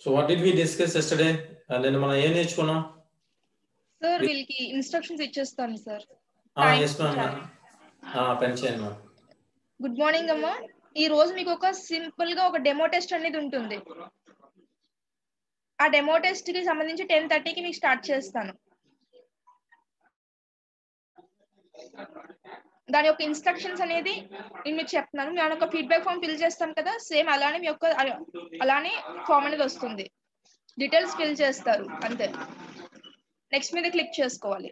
So what did we discuss yesterday? Then మనం ఏం నేర్చుకున్నాం? సార్ వీళ్ళకి ఇన్స్ట్రక్షన్స్ ఇచ్చేస్తాను సార్. yes ma'am. పెంచాను మ్యామ్. గుడ్ మార్నింగ్ అమ్మా. ఈ రోజు మీకు ఒక సింపుల్ గా ఒక డెమో టెస్ట్ అనేది ఉంటుంది. ఆ డెమో టెస్ట్ కి సంబంధించి 10:30కి మీకు స్టార్ట్ చేస్తాను. దాని యొక్క ఇన్స్ట్రక్షన్స్ అనేది నేను మీకు చెప్తున్నాను. నేను ఒక ఫీడ్బ్యాక్ ఫామ్ ఫిల్ చేస్తాను కదా, సేమ్ అలానే మీ యొక్క అలానే ఫామ్ అనేది వస్తుంది. డీటెయిల్స్ ఫిల్ చేస్తారు అంతే. నెక్స్ట్ మీద క్లిక్ చేసుకోవాలి.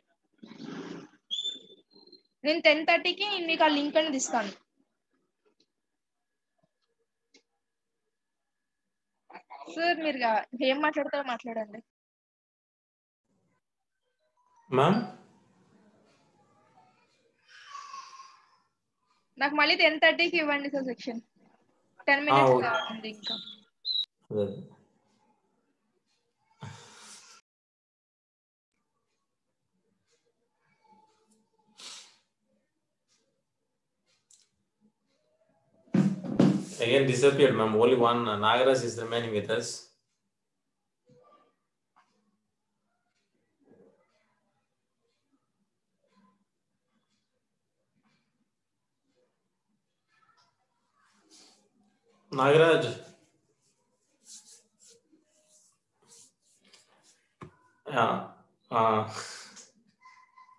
నేను 10:30కి మీకు ఆ లింక్ అనేది ఇస్తాను. సార్ మీరు ఏం మాట్లాడతారో మాట్లాడండి. మ్యామ్ నాకు మళ్ళీ 10:30కి ఇవ్వండి సార్ సెక్షన్. 10 minutes ఉంది ఇంకా. Again disappeared, ma'am. Only one Nagaraj is remaining with us. Nagaraj.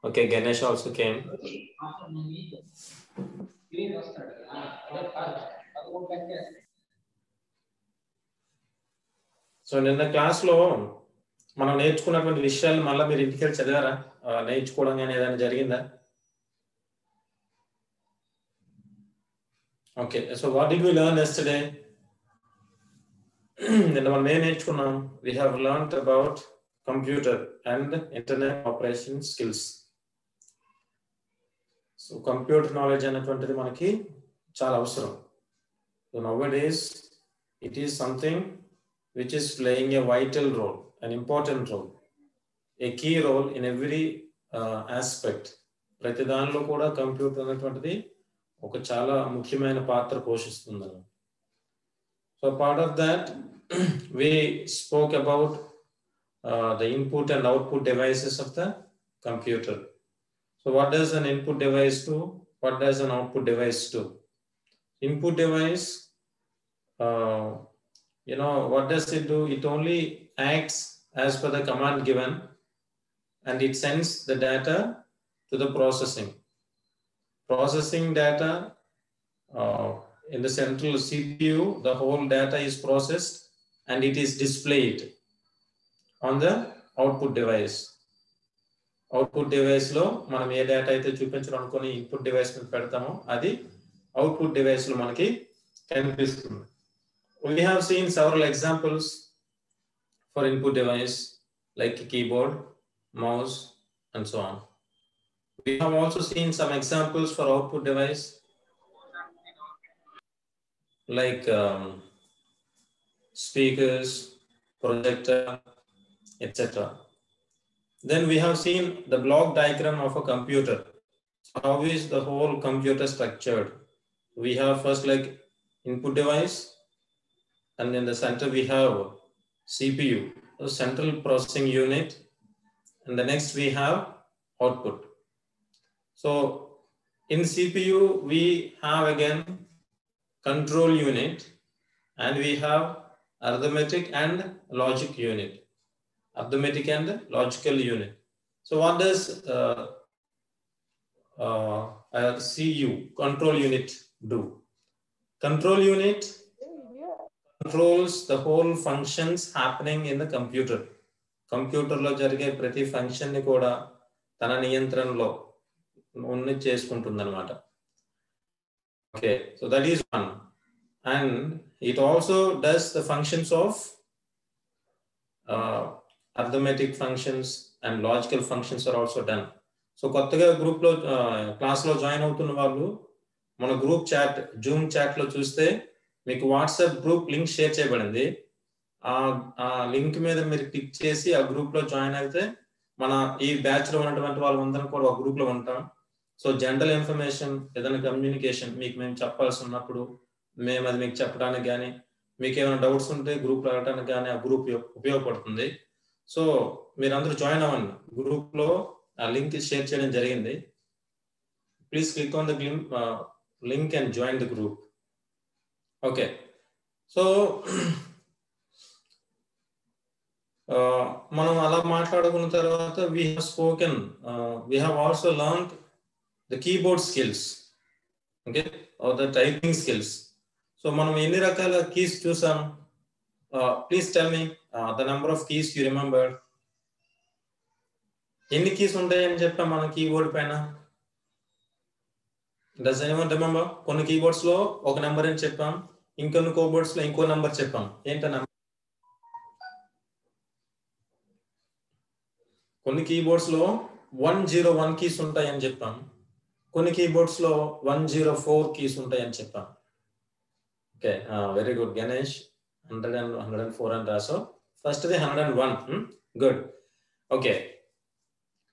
Okay, Ganesh also came. So నిన్న క్లాస్లో మనం నేర్చుకున్నటువంటి విషయాలు మళ్ళీ మీరు ఇంటికి వెళ్ళి చదివారా? నేర్చుకోవడం కానీ ఏదైనా జరిగిందా? Okay, so what did we learn yesterday? నిన్న మనం ఏం నేర్చుకున్నాం? We have learned about computer and internet operation skills. So computer knowledge అనేటువంటిది మనకి చాలా అవసరం. So nowadays it is something which is playing a vital role, an important role, a key role in every aspect. ప్రతి దానిలో కూడా computer అనేటువంటిది ఒక చాలా ముఖ్యమైన పాత్ర పోషిస్తుంది. So part of that we spoke about the input and output devices of the computer. So what does an input device do? What does an output device do? Input device, what does it do? It only acts as per the command given and it sends the data to the processing data in the central CPU. The whole data is processed and it is displayed on the output device. Output device lo manam A data అయితే చూపించాలనుకొని input device మీద పెడతామో అది output device లో మనకి కనిపిస్తుంది. We have seen several examples for input device like keyboard, mouse, and so on. We have also seen some examples for output device like speakers, projector, etc. Then we have seen the block diagram of a computer. So how is the whole computer structured? We have first like input device, and in the center we have CPU, the central processing unit, and the next we have output. So in CPU we have again control unit and we have arithmetic and logic unit. Arithmetic and logical unit. So what does CU, control unit, do? Control unit controls the whole functions happening in the computer. Computer లో జరిగే ప్రతి function ని కూడా తన నియంత్రణలో ఉన్ని చేసుకుంటుంది అనమాట. Okay, so that is one. And it also does the functions of arithmetic functions and logical functions are also done. So కొత్తగా గ్రూప్ లో క్లాస్ లో జాయిన్ అవుతున్న వాళ్ళు మన గ్రూప్ చాట్, జూమ్ చాట్ లో చూస్తే మీకు వాట్సాప్ గ్రూప్ లింక్ షేర్ చేయబడింది. ఆ లింక్ మీద మీరు క్లిక్ చేసి ఆ గ్రూప్ లో జాయిన్ అయితే మన ఈ బ్యాచ్ లో ఉన్నటువంటి వాళ్ళందరం కూడా ఒక గ్రూప్ లో ఉంటాం. సో జనరల్ ఇన్ఫర్మేషన్, ఏదైనా కమ్యూనికేషన్ మీకు మేము చెప్పాల్సి ఉన్నప్పుడు మేము అది మీకు చెప్పడానికి కానీ మీకు ఏమైనా డౌట్స్ ఉంటే గ్రూప్ రావడానికి కానీ ఆ గ్రూప్ ఉపయోగపడుతుంది. సో మీరందరూ జాయిన్ అవ్వండి. గ్రూప్లో ఆ లింక్ షేర్ చేయడం జరిగింది. Please click on the link and join the group. Okay, so మనం అలా మాట్లాడుకున్న తర్వాత we have spoken, we have also learned the keyboard skills, okay, or the typing skills. So మనం ఎన్ని రకాల కీస్ చూసాం? Please tell me the number of keys you remember. ఎన్ని keys ఉంటాయని చెప్పాం మన కీబోర్డ్ పైన? Does anyone remember? కొన్ని కీబోర్డ్స్ లో ఒక నెంబర్ అని చెప్పాం, ఇంకొన్ని కీబోర్డ్స్ లో ఇంకో నెంబర్ చెప్పాం. ఏంటన్నా? కొన్ని కీబోర్డ్స్ లో 101 కీస్ ఉంటాయని చెప్పాం, కొన్ని కీబోర్డ్స్ లో 104 కీస్ ఉంటాయని చెప్పాం. Okay, very good Ganesh. 100 and 104 అని రాసావు. First the 101. గుడ్. ఓకే,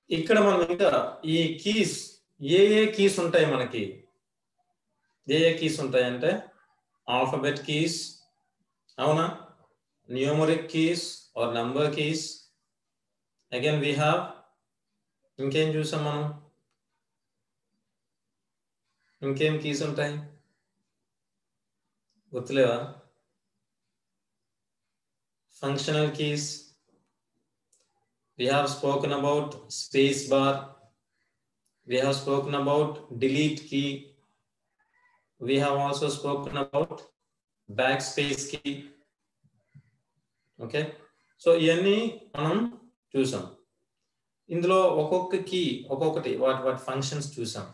ఇక్కడ మనం ఇంకా ఈ కీస్ ఏ కీస్ ఉంటాయి మనకి? ఏ కీస్ ఉంటాయి అంటే ఆల్ఫాబెట్ కీస్, అవునా, numeric keys or number keys. Again we have, ఇంకేం చూసాం మనం? ఇంకేం కీస్ ఉంటాయి గుర్తులేవా? Functional keys. We have spoken about space bar. We have spoken about delete key. We have also spoken about backspace key. Okay, so ఇవన్నీ మనం చూసాం. ఇందులో ఒక్కొక్క కీ ఒక్కొక్కటి వాటి ఫంక్షన్స్ చూసాం.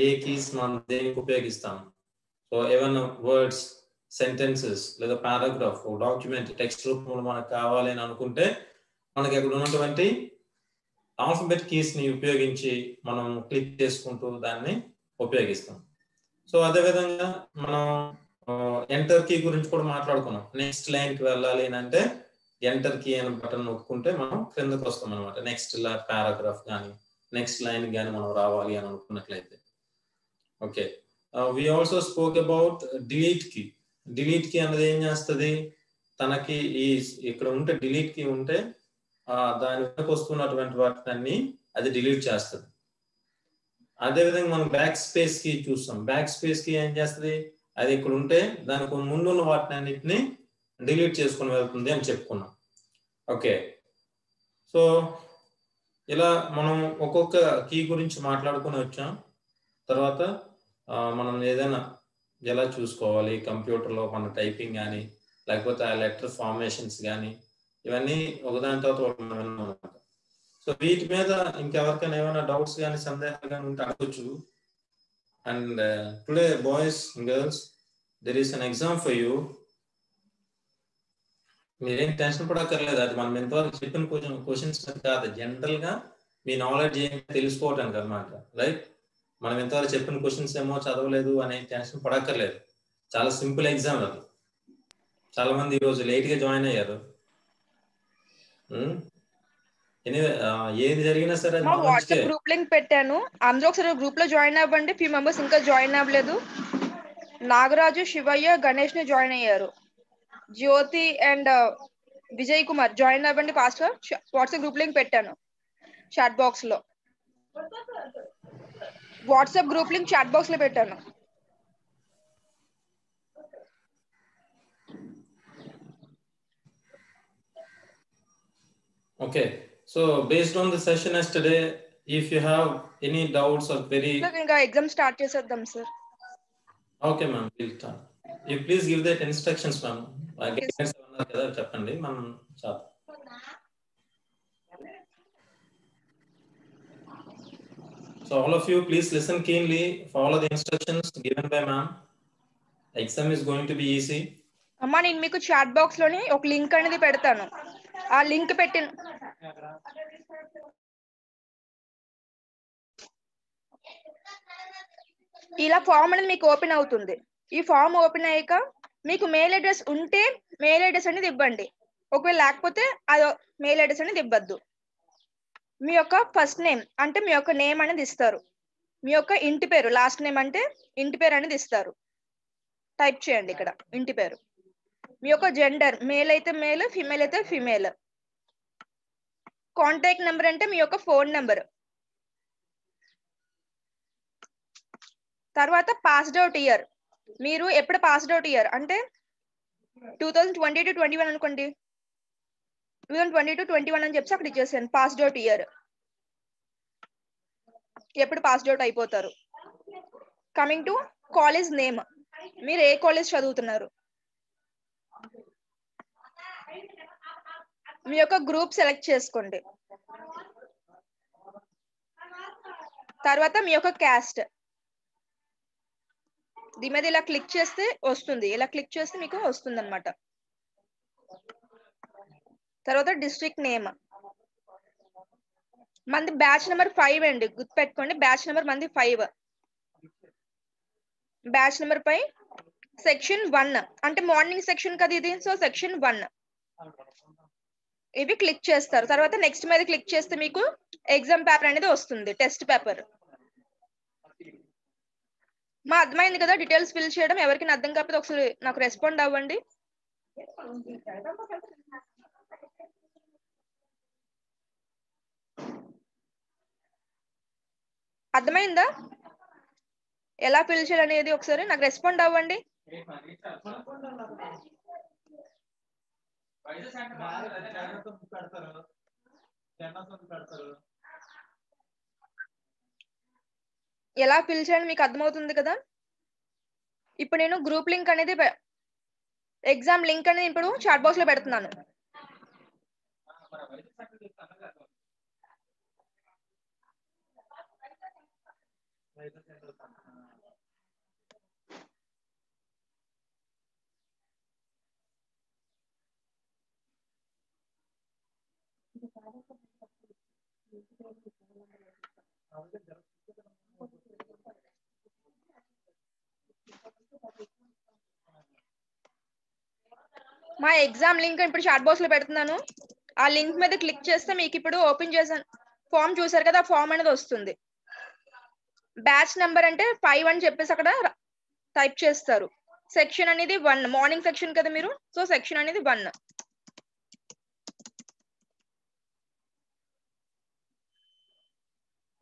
ఏ కీస్ మనం దేనికి ఉపయోగిస్తాం? సో ఏమైనా వర్డ్స్, సెంటెన్సెస్ లేదా పారాగ్రాఫ్, డాక్యుమెంట్, టెక్స్ట్ రూపంలో మనకు కావాలి అని అనుకుంటే మనకి అక్కడ ఉన్నటువంటి ఆల్ఫాబెట్ కీస్ ని ఉపయోగించి మనం క్లిక్ చేసుకుంటూ దాన్ని ఉపయోగిస్తాం. సో అదేవిధంగా మనం ఎంటర్ కీ గురించి కూడా మాట్లాడుకున్నాం. నెక్స్ట్ లైన్ కి వెళ్ళాలి అని అంటే ఎంటర్ కీ అనే బటన్ నొక్కుంటే మనం క్రిందకు వస్తాం అనమాట. నెక్స్ట్ పారాగ్రాఫ్ కానీ నెక్స్ట్ లైన్ కానీ మనం రావాలి అని అనుకున్నట్లయితే. Okay, we also spoke about delete key. Delete key అనేది ఏం చేస్తుంది? తనకి ఇక్కడ ఉంటే డిలీట్ కీ ఉంటే దాని వెనక వస్తున్నటువంటి వాటిని అది డిలీట్ చేస్తుంది. అదేవిధంగా మనం బ్యాక్ స్పేస్ కి చూస్తాం. బ్యాక్ స్పేస్ కి ఏం చేస్తుంది? అది ఇక్కడ ఉంటే దానికి ముందున్న వాటిని అన్నిటిని డిలీట్ చేసుకుని వెళ్తుంది అని చెప్పుకున్నాం. ఓకే, సో ఇలా మనం ఒక్కొక్క కీ గురించి మాట్లాడుకుని వచ్చాం. తర్వాత మనం ఏదైనా ఎలా చూసుకోవాలి కంప్యూటర్లో మన టైపింగ్ కానీ లేకపోతే ఆ లెటర్ ఫార్మేషన్స్ కానీ ఇవన్నీ ఒకదాని తర్వాత ఒకటి విన్నాం అనమాట. సో వీటి మీద ఇంకెవరికైనా ఏమైనా డౌట్స్ కానీ సందేహాలు కానీ ఉంటే అడగచ్చు. And today boys and girls, there is an exam for you. మీరేం టెన్షన్ పడక్కర్లేదు. అది మనం ఎంతవరకు చెప్పిన క్వశ్చన్స్ కాదు, జనరల్ గా మీ నాలెడ్జ్ ఏంటి తెలుసుకోవటానికి అనమాట. రైట్, మనం ఎంతవరకు చెప్పిన క్వశ్చన్స్ ఏమో చదవలేదు అనే టెన్షన్ పడక్కర్లేదు. చాలా సింపుల్ ఎగ్జామ్ అది. చాలా మంది ఈరోజు లేట్ గా జాయిన్ అయ్యారు. ఏది జరిగినా సరే వాట్సాప్ గ్రూప్ లింక్ పెట్టాను, అందరూ ఒకసారి గ్రూప్ లో జాయిన్ అవ్వండి. ఫ్యూ మెంబర్స్ ఇంకా జాయిన్ అవ్వలేదు. నాగరాజు, శివయ్య, గణేష్ ని జాయిన్ అయ్యారు. జ్యోతి అండ్ విజయ్ కుమార్ జాయిన్ అవ్వండి ఫాస్ట్ గా. వాట్సాప్ గ్రూప్ లింక్ పెట్టాను చాట్ బాక్స్ లో. WhatsApp group link chat box లో పెట్టాను. Okay, so based on the session yesterday, if you have any doubts or query, ఇంకా ఎగ్జామ్ స్టార్ట్ చేసేద్దాం sir. Okay ma'am, we'll start. You please give that instructions ma'am. Guidance అన్నారు కదా, చెప్పండి మనం చాలు. So all of you please listen keenly, follow the instructions given by ma'am. Exam is going to be easy. అమ్మా, నేను మీకు chat box లోని ఒక లింక్ అనేది పెడతాను. ఆ లింక్ పెట్టిన ఇలా ఫామ్ అనేది మీకు ఓపెన్ అవుతుంది. ఈ ఫామ్ ఓపెన్ అయ్యాక మీకు మెయిల్ అడ్రస్ ఉంటే మెయిల్ అడ్రస్ అనేది ఇవ్వండి. ఒకవేళ లేకపోతే అది మెయిల్ అడ్రస్ అనేది ఇవ్వద్దు. మీ యొక్క ఫస్ట్ నేమ్ అంటే మీ యొక్క నేమ్ అనేది ఇస్తారు. మీ యొక్క ఇంటి పేరు, లాస్ట్ నేమ్ అంటే ఇంటి పేరు అనేది ఇస్తారు. టైప్ చేయండి ఇక్కడ ఇంటి పేరు. మీ యొక్క జెండర్, మేల్ అయితే మేల్, ఫీమేల్ అయితే ఫీమేల్. కాంటాక్ట్ నెంబర్ అంటే మీ యొక్క ఫోన్ నెంబర్. తర్వాత పాస్డ్ అవుట్ ఇయర్, మీరు ఎప్పుడు పాస్డ్ అవుట్ ఇయర్ అంటే 2020 to 21 అనుకోండి, 2020 to 21 అని చెప్పి అక్కడ ఇచ్చేసాను పాస్డ్ అవుట్ ఇయర్, ఎప్పుడు పాస్డ్ అవుట్ అయిపోతారు. కమింగ్ టు కాలేజ్ నేమ్, మీరు ఏ కాలేజ్ చదువుతున్నారు, మీ యొక్క గ్రూప్ సెలెక్ట్ చేసుకోండి. తర్వాత మీ యొక్క క్యాస్ట్, దీని మీద ఇలా క్లిక్ చేస్తే వస్తుంది, ఇలా క్లిక్ చేస్తే మీకు వస్తుంది అనమాట. తర్వాత డిస్ట్రిక్ట్ నేమ్, మంది బ్యాచ్ నెంబర్ 5 అండి, గుర్తుపెట్టుకోండి బ్యాచ్ నెంబర్ మంది 5. బ్యాచ్ నెంబర్ 5 సెక్షన్ 1 అంటే మార్నింగ్ సెక్షన్ కదా ఇది, సో సెక్షన్ 1 ఇవి క్లిక్ చేస్తారు. తర్వాత నెక్స్ట్ మీద క్లిక్ చేస్తే మీకు ఎగ్జామ్ పేపర్ అనేది వస్తుంది, టెస్ట్ పేపర్. మా అర్థమైంది కదా డీటెయిల్స్ ఫిల్ చేయడం, ఎవరికైనా అర్థం కాకపోతే ఒకసారి నాకు రెస్పాండ్ అవ్వండి. అర్థమైందా ఎలా ఫిల్ చేయాలనేది, ఒకసారి నాకు రెస్పాండ్ అవ్వండి. ఎలా ఫిల్ చేయాలని మీకు అర్థమవుతుంది కదా. ఇప్పుడు నేను గ్రూప్ లింక్ అనేది, ఎగ్జామ్ లింక్ అనేది ఇప్పుడు చాట్ బాక్స్ లో పెడుతున్నాను. మా ఎగ్జామ్ లింక్ ఇప్పుడు చాట్ బాక్స్ లో పెడుతున్నాను. ఆ లింక్ మీద క్లిక్ చేస్తే మీకు ఇప్పుడు ఓపెన్ చేసాను ఫామ్, చూసారు కదా ఫామ్ అనేది వస్తుంది. బ్యాచ్ నెంబర్ అంటే 5 అని చెప్పేసి అక్కడ టైప్ చేస్తారు. సెక్షన్ అనేది 1, మార్నింగ్ సెక్షన్ కదా మీరు, సో సెక్షన్ అనేది 1.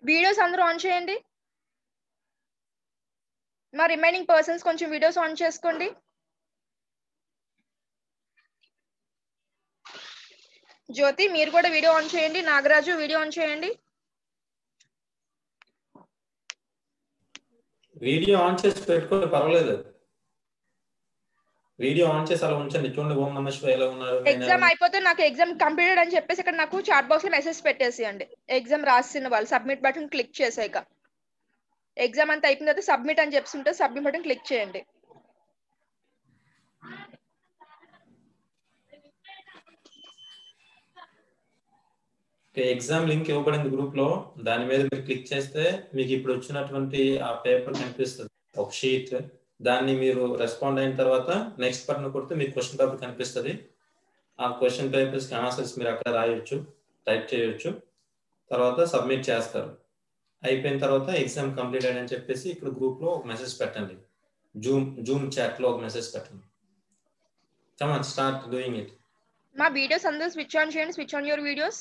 వీడియోస్ అందరూ ఆన్ చేయండి. మా రిమైనింగ్ పర్సన్స్ కొంచెం వీడియోస్ ఆన్ చేసుకోండి. జ్యోతి మీరు కూడా వీడియో ఆన్ చేయండి, నాగరాజు వీడియో ఆన్ చేయండి. వీడియో ఆన్ చేసి పెట్టుకోండి, పర్వాలేదు. వీడియో ఆన్ చేసి అలా ఉంచండి. చూడండి ఓం నమః శివాయ ఎలా ఉన్నారు. ఎగ్జామ్ అయిపోతే నాకు ఎగ్జామ్ కంప్లీటెడ్ అని చెప్పేసి ఇక్కడ నాకు చాట్ బాక్స్ లో మెసేజ్ పెట్టేసేయండి. ఎగ్జామ్ రాసిన వాళ్ళు సబ్మిట్ బటన్ క్లిక్ చేసాక, ఎగ్జామ్ అంతా అయిపోయిన తర్వాత సబ్మిట్ అని చెప్తుంటే సబ్మిట్ బటన్ క్లిక్ చేయండి. ఎగ్జామ్ లింక్ ఇవ్వబడింది గ్రూప్ లో, దాని మీద మీరు క్లిక్ చేస్తే మీకు ఇప్పుడు వచ్చినటువంటి ఆ పేపర్ కనిపిస్తుంది, ఒక షీట్. దాన్ని మీరు రెస్పాండ్ అయిన తర్వాత నెక్స్ట్ బటన్ కొడితే మీకు క్వశ్చన్ పేపర్ కనిపిస్తుంది. ఆ క్వశ్చన్ పేపర్స్ కి ఆన్సర్స్ మీరు అక్కడ రాయొచ్చు, టైప్ చేయొచ్చు, తర్వాత సబ్మిట్ చేస్తారు. అయిపోయిన తర్వాత ఎగ్జామ్ కంప్లీట్ అయ్యని చెప్పేసి ఇక్కడ గ్రూప్ లో ఒక మెసేజ్ పెట్టండి, జూమ్ చాట్ లో ఒక మెసేజ్ పెట్టండి. Come on, start doing it. మా వీడియోస్ అందరూ స్విచ్ ఆన్ చేయండి, స్విచ్ ఆన్ యువర్ వీడియోస్.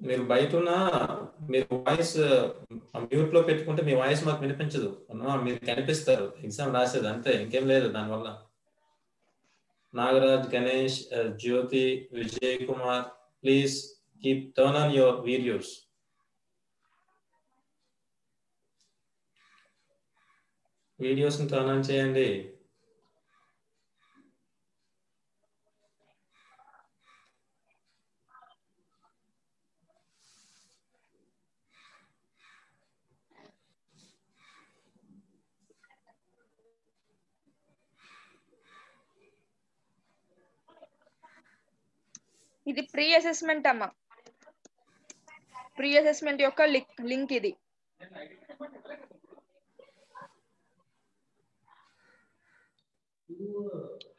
మీరు బయట ఉన్న, మీరు వాయిస్ మ్యూట్ లో పెట్టుకుంటే మీ వాయిస్ మాకు వినిపించదు. మీరు కనిపిస్తారు ఎగ్జామ్ రాసేది, అంతే, ఇంకేం లేదు దానివల్ల. Nagaraj, Ganesh, Jyothi, Vijay Kumar, please keep turn on your videos. Videos turn on చేయండి. ఇది ప్రీ అసెస్మెంట్ అమ్మా, ప్రీ అసెస్మెంట్ యొక్క లింక్ ఇది.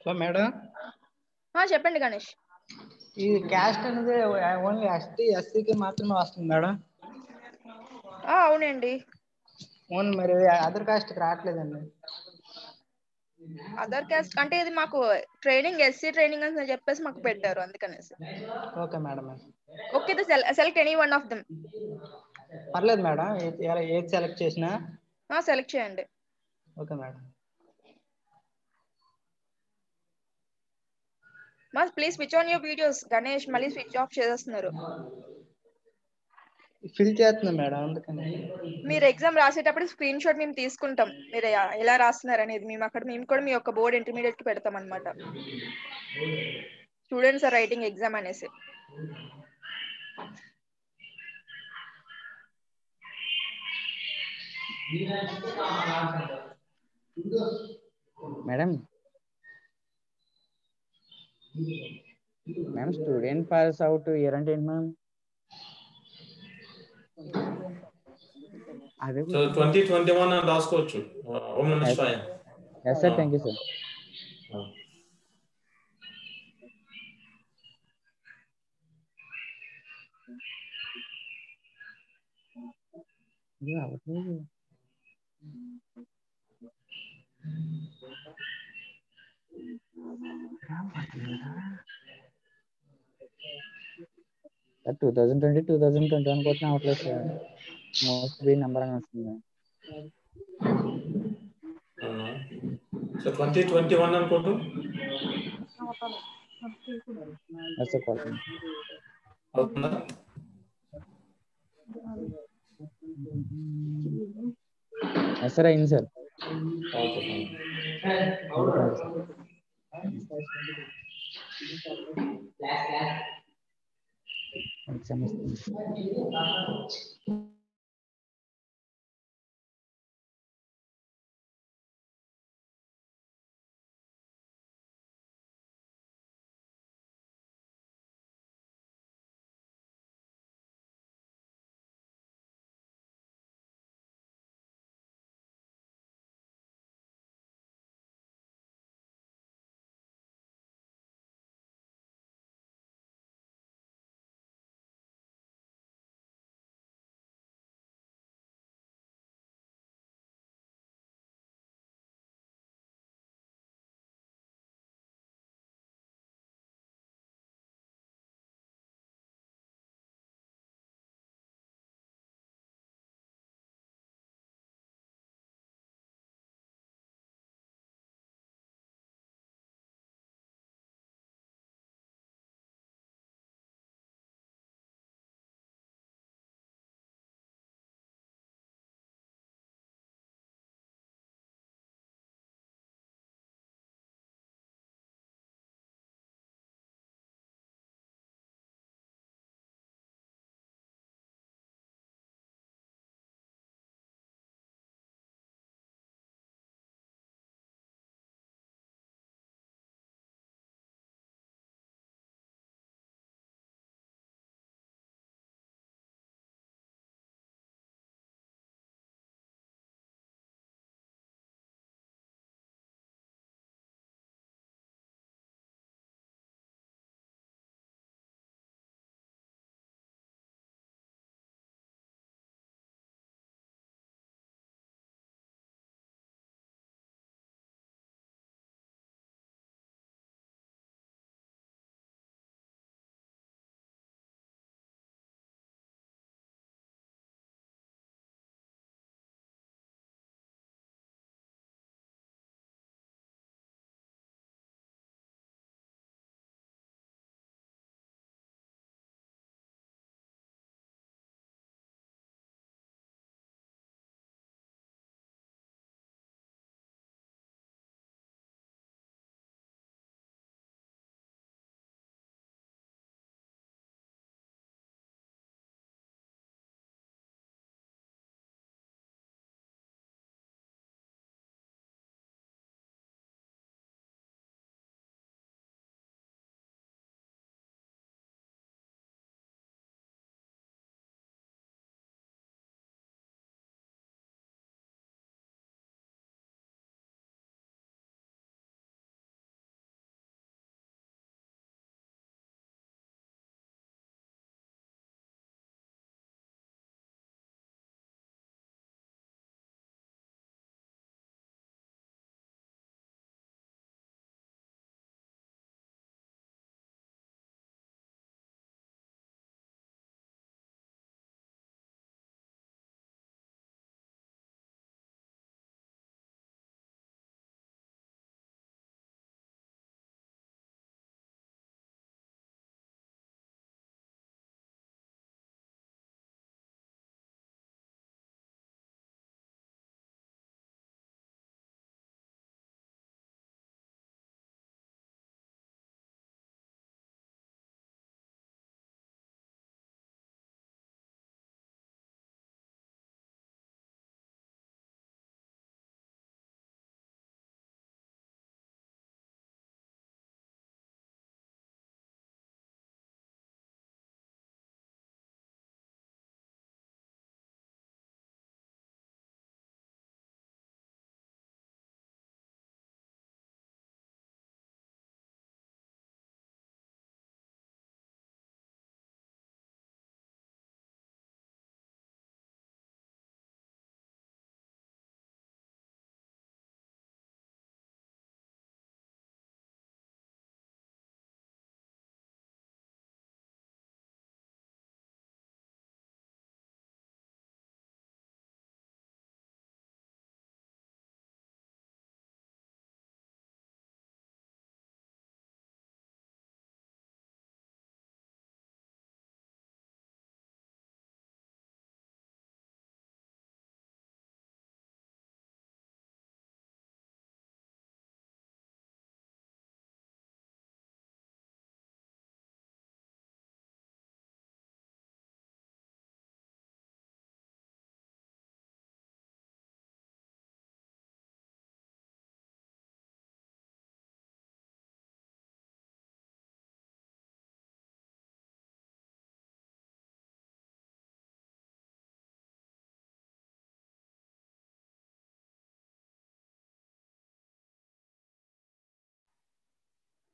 సో మేడం చెప్పండి గణేష్. ఈ క్యాస్ట్ అనేది ఓన్లీ ఎస్సీకి మాత్రమే వస్తుంది మేడం. అవునండి. ఓన్లీ మరి అదర్ కాస్ట్కి రావట్లేదండి. అదర్ క్యాస్ట్ అంటే ఇది మాకు ట్రైనింగ్ ఎస్సీ ట్రైనింగ్ అని చెప్పేసి మాకు పెట్టారు అందుకనేసి. Okay madam. Okay select any one of them. పర్లేదు మేడం, ఏది సెలెక్ట్ చేసినా సెలెక్ట్ చేయండి. Okay madam. Please switch on your videos. Ganesh మళ్ళీ స్విచ్ ఆఫ్ చేసేస్తున్నారు. ఫిల్ చేస్తున్నా మేడం అందుకని. మీరు ఎగ్జామ్ రాసేటప్పుడు స్క్రీన్ షాట్ మేము తీసుకుంటాం, మీరు ఎలా రాస్తున్నారు అనేది. మేము కూడా మీ యొక్క బోర్డ్ ఇంటర్మీడియట్ కి పెడతాం అనమాట. స్టూడెంట్స్ ఆర్ రైటింగ్ ఎగ్జామ్ అనేసి. Madam student pass out year అంటే ఏంటి మ్యామ్? అదే సో 2021 అని రాసుకోవచ్చు. ఓం నమః శివాయ. Yes sir, thank you sir. అవట్లేదు. 2020 2021 కొట్టిన అవట్లేదు సార్. మోస్ట్ బి నెంబర్ అని వస్తుంది. సో 2021 అనుకోటు. ఎస్ సార్, కొడుతుంది. అవుతుందా? ఎస్ సార్, అయింది సార్. Okay fine.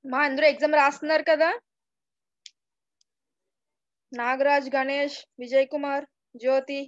మా అందరూ ఎగ్జామ్ రాస్తున్నారు కదా. Nagaraj, Ganesh, Vijay Kumar, Jyothi.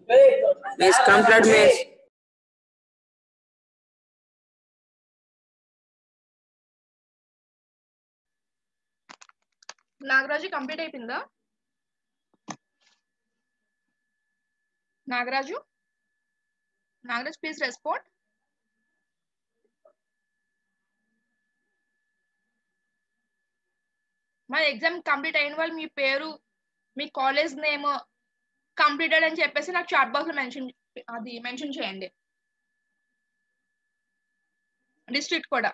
Miss, complete miss. Nagaraju complete అయిపోయిందా? Nagaraju please respond. మన ఎగ్జామ్ కంప్లీట్ అయిన వాళ్ళు మీ పేరు, మీ కాలేజ్ నేమ్ కంప్లీటెడ్ అని చెప్పేసి నాకు చాట్ బాక్స్ లో మెన్షన్ చేయండి. డిస్ట్రిక్ట్ కూడా.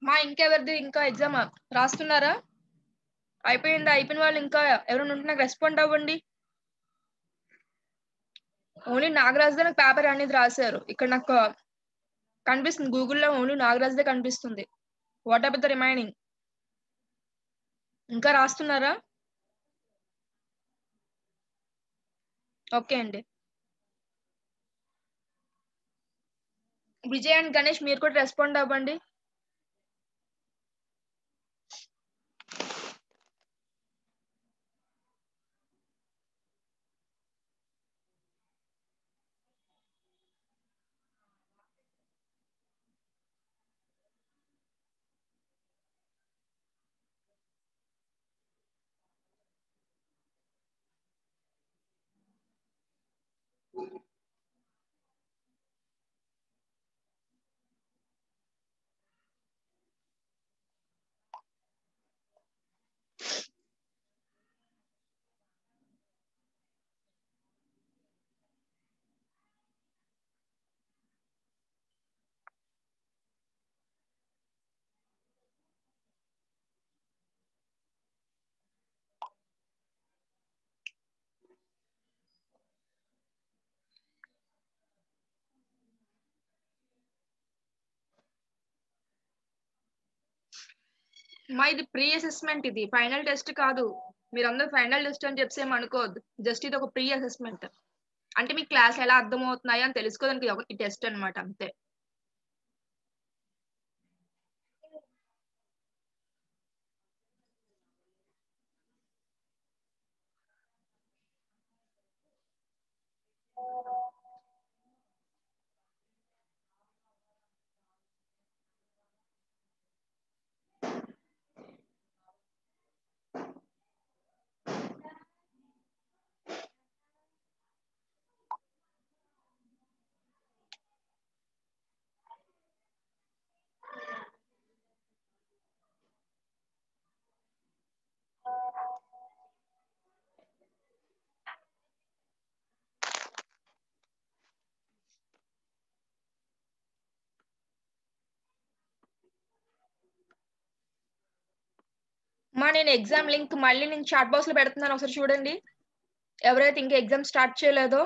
మా ఇంకెవరిది ఇంకా ఎగ్జామ్ రాస్తున్నారా? అయిపోయిందా? అయిపోయిన వాళ్ళు ఇంకా ఎవరైనా ఉంటే నాకు రెస్పాండ్ అవ్వండి. ఓన్లీ నాగరాజ్ నాకు పేపర్ అనేది రాశారు. ఇక్కడ నాకు కనిపిస్తుంది గూగుల్లో ఓన్లీ నాగరాజ్దే కనిపిస్తుంది. What about the remaining? ఇంకా రాస్తున్నారా? ఓకే అండి. విజయ్ అండ్ గణేష్ మీరు కూడా రెస్పాండ్ అవ్వండి. మా ఇది ప్రీ అసెస్మెంట్, ఇది ఫైనల్ టెస్ట్ కాదు. మీరందరూ ఫైనల్ టెస్ట్ అని చెప్పి ఏం అనుకోవద్దు. జస్ట్ ఇది ఒక ప్రీ అసెస్మెంట్. అంటే మీ క్లాస్ ఎలా అర్థమవుతున్నాయో అని తెలుసుకోవడానికి ఇది ఒక టెస్ట్ అన్నమాట, అంతే. నేను ఎగ్జామ్ లింక్ మళ్ళీ నేను చాట్ బాక్స్ లో పెడుతున్నాను, ఒకసారి చూడండి. ఎవరైతే ఇంకా ఎగ్జామ్ స్టార్ట్ చేయలేదో,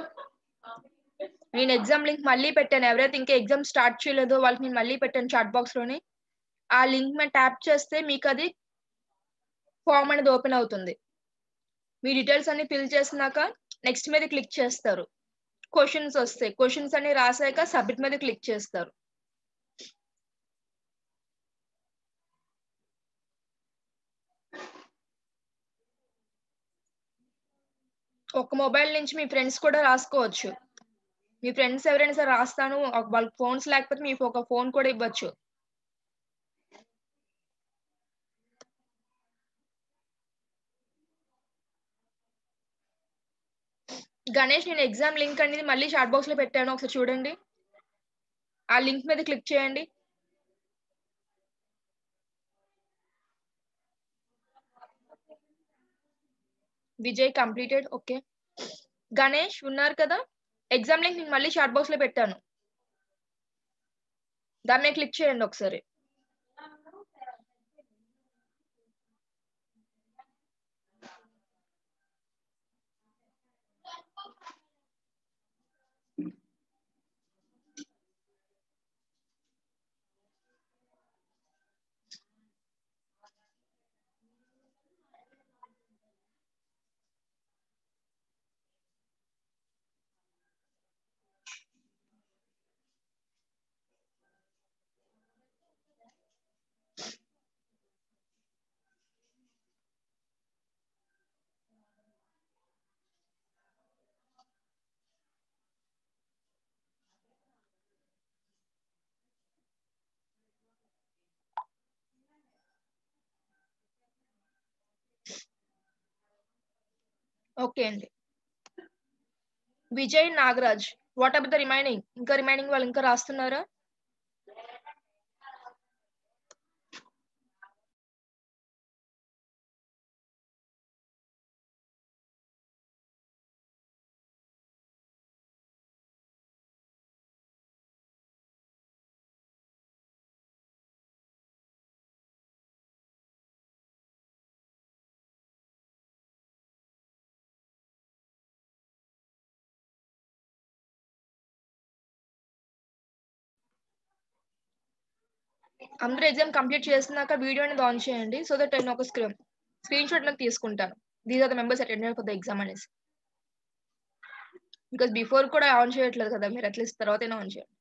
నేను ఎగ్జామ్ లింక్ మళ్ళీ పెట్టాను. ఎవరైతే ఇంకా ఎగ్జామ్ స్టార్ట్ చేయలేదో వాళ్ళకి నేను మళ్ళీ పెట్టాను చాట్ బాక్స్ లోని. ఆ లింక్ మీద ట్యాప్ చేస్తే మీకు అది ఫామ్ అనేది ఓపెన్ అవుతుంది. మీ డీటెయిల్స్ అన్ని ఫిల్ చేసినాక నెక్స్ట్ మీద క్లిక్ చేస్తారు. క్వశ్చన్స్ వస్తాయి. క్వశ్చన్స్ అన్ని రాసాక సబ్మిట్ మీద క్లిక్ చేస్తారు. ఒక మొబైల్ నుంచి మీ ఫ్రెండ్స్ కూడా రాసుకోవచ్చు. మీ ఫ్రెండ్స్ ఎవరైనా సరే రాస్తాను వాళ్ళకి ఫోన్స్ లేకపోతే మీకు ఒక ఫోన్ కూడా ఇవ్వచ్చు. గణేష్, నేను ఎగ్జామ్ లింక్ అనేది మళ్ళీ చాట్ బాక్స్ లో పెట్టాను, ఒకసారి చూడండి. ఆ లింక్ మీద క్లిక్ చేయండి. విజయ్ కంప్లీటెడ్. ఓకే. గణేష్ ఉన్నారు కదా? ఎగ్జామ్ లింక్ నేను మళ్ళీ చాట్ బాక్స్ లో పెట్టాను, దాని మీద క్లిక్ చేయండి ఒకసారి. ఓకే అండి. Vijay, Nagaraj, what about the remaining? ఇంకా రిమైనింగ్ వాళ్ళు ఇంకా రాస్తున్నారా? అందరూ ఎగ్జామ్ కంప్లీట్ చేసినాక వీడియో అనేది ఆన్ చేయండి సో దట్ నేను ఒక స్క్రీన్ షాట్ అనేది తీసుకుంటాను these are the members attended for the exam అనేసి బికాస్ బిఫోర్ కూడా ఆన్ చేయట్లేదు కదా మీరు అట్లీస్ట్ తర్వాతైనా ఆన్ చేయండి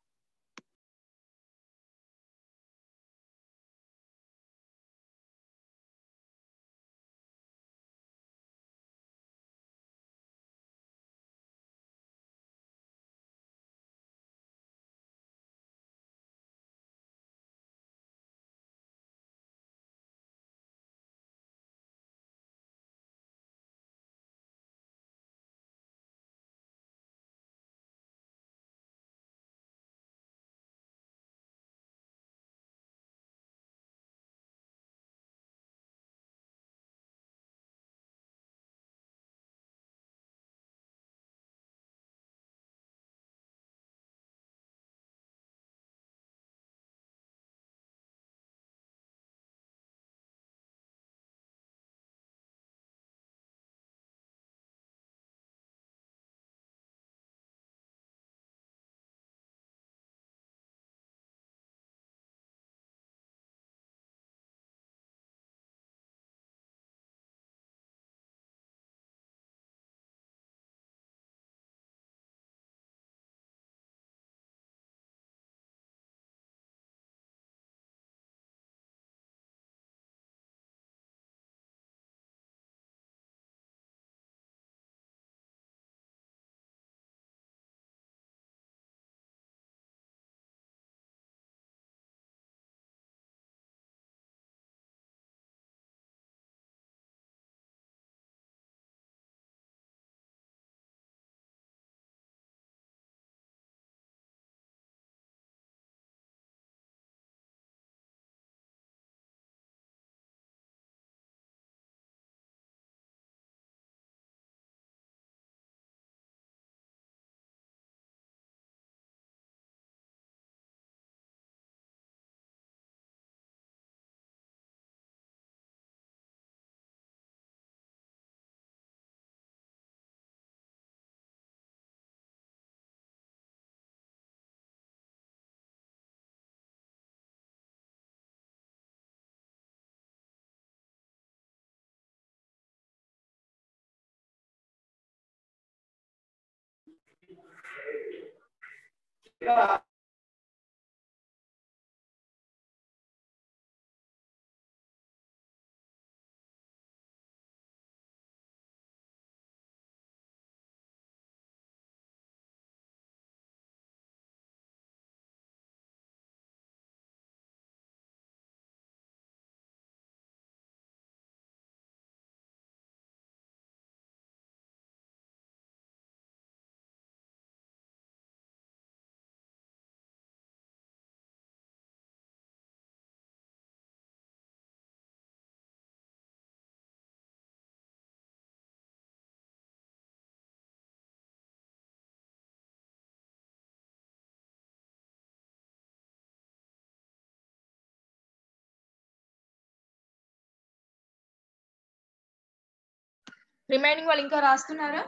రిమైనింగ్ వాళ్ళు ఇంకా రాస్తున్నారా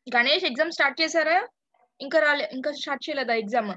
గణేష్ ఎగ్జామ్ స్టార్ట్ చేశారా ఇంకా స్టార్ట్ చేయలేదా exam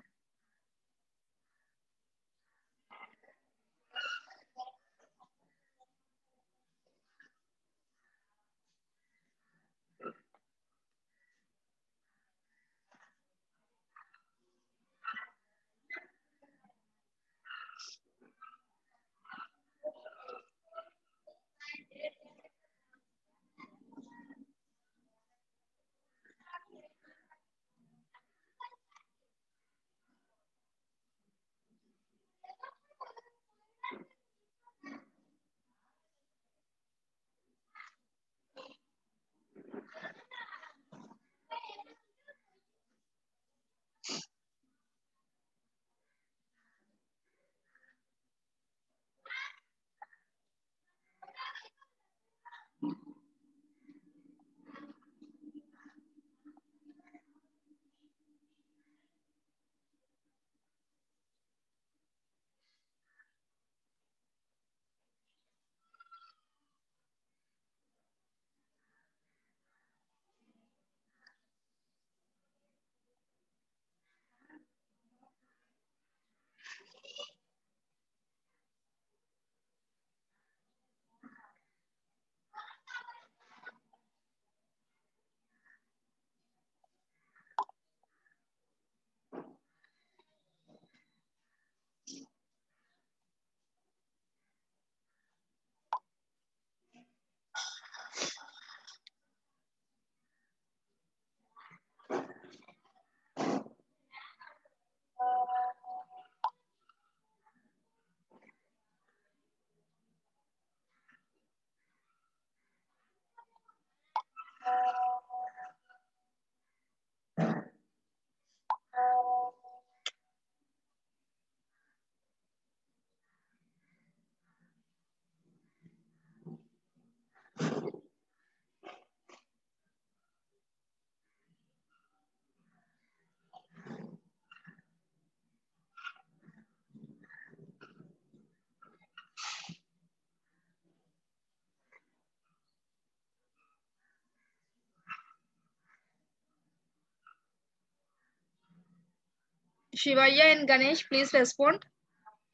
Shivayya and Ganesh please respond.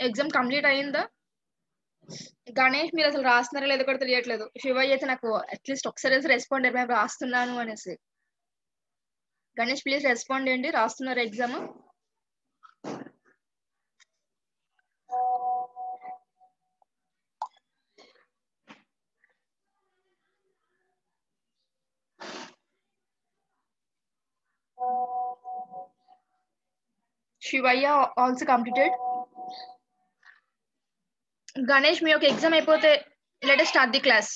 Exam complete అయిందా? గణేష్ మీరు అసలు రాస్తున్నారా లేదో కూడా తెలియట్లేదు. శివయ్య అయితే నాకు అట్లీస్ట్ ఒకసారి రెస్పాండ్ మేము రాస్తున్నాను అనేసి. గణేష్ ప్లీజ్ రెస్పాండ్ అండి, రాస్తున్నారు exam? Shivayya also completed. Ganesh మీ యొక్క ఎగ్జామ్ అయిపోతే let us start the class.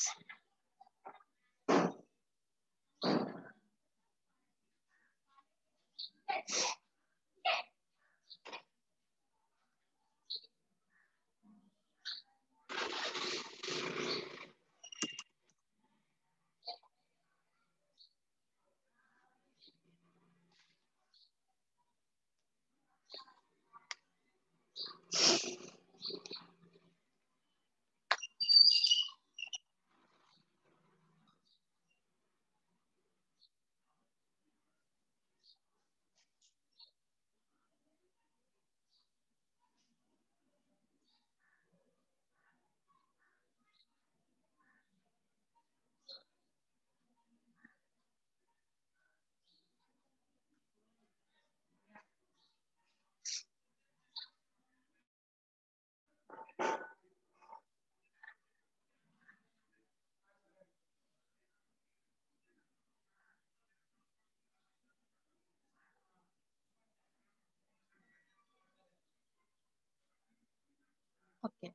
Okay,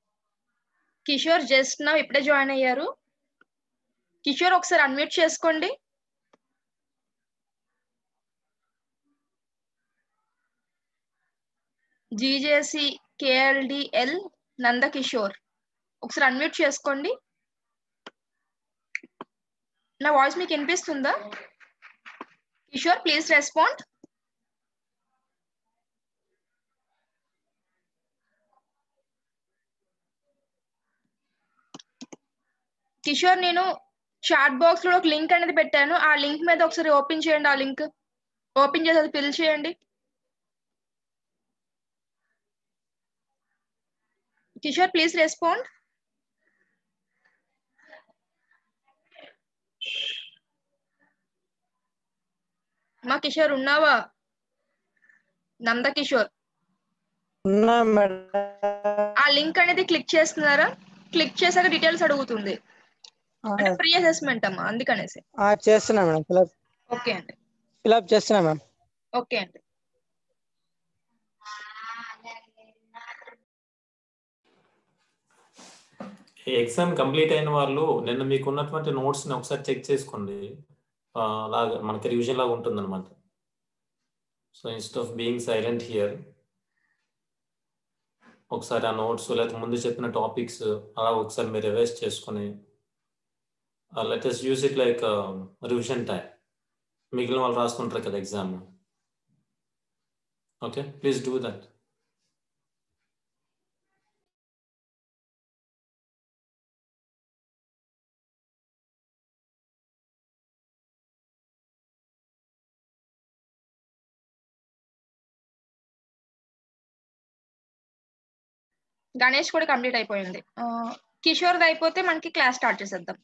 Kishore just నా ఇప్పుడే జాయిన్ అయ్యారు. కిషోర్ ఒకసారి అన్మ్యూట్ చేసుకోండి. జీజేసి కేఎల్డిఎల్ నంద కిషోర్ ఒకసారి అన్మ్యూట్ చేసుకోండి. నా వాయిస్ మీకు వినిపిస్తుందా? Kishore please respond. కిషోర్ నేను చాట్ బాక్స్ లో ఒక లింక్ అనేది పెట్టాను, ఆ లింక్ మీద ఒకసారి ఓపెన్ చేయండి. ఆ లింక్ ఓపెన్ చేసి అది ఫిల్ చేయండి. Kishore please respond. మా కిషోర్ ఉన్నావా? నంద కిషోర్ ఆ లింక్ అనేది క్లిక్ చేస్తున్నారా? క్లిక్ చేశాక డీటెయిల్స్ అడుగుతుంది, అంటే ప్రీ అసెస్మెంట్ అమ్మా, అందుకనేసి. చేస్తున్నా మేడం, ఓకే అండి, ఫిల్అప్ చేస్తున్నా మేడం. ఓకే అండి. ఎగ్జామ్ కంప్లీట్ అయిన వాళ్ళు నిన్న మీకు ఉన్నటువంటి నోట్స్ని ఒకసారి చెక్ చేసుకోండి. అలాగా మనకి రివిజన్ లాగా ఉంటుంది అనమాట. So instead of being silent here, ఒకసారి ఆ నోట్స్ లేకపోతే ముందు చెప్పిన టాపిక్స్ అలా ఒకసారి మీరు రివైజ్ చేసుకొని let us use it like revision time. మిగిలిన వాళ్ళు రాసుకుంటారు కదా exam. Okay, please do that. Ganesh కూడా కంప్లీట్ అయిపోయింది. కిషోర్ది అయిపోతే మనకి క్లాస్ స్టార్ట్ చేసేద్దాం.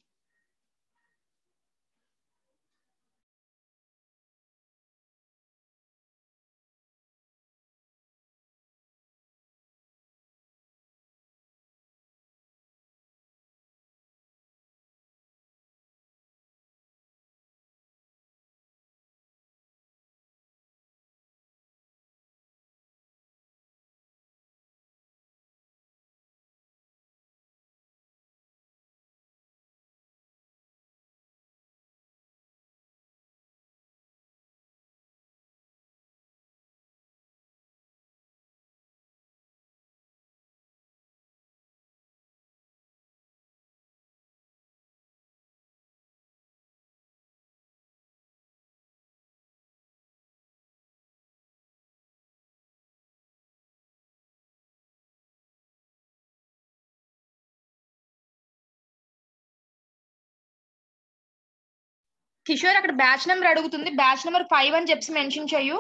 కిషోర్ అక్కడ బ్యాచ్ నెంబర్ అడుగుతుంది, బ్యాచ్ నెంబర్ 5 అని చెప్పి మెన్షన్ చేయు.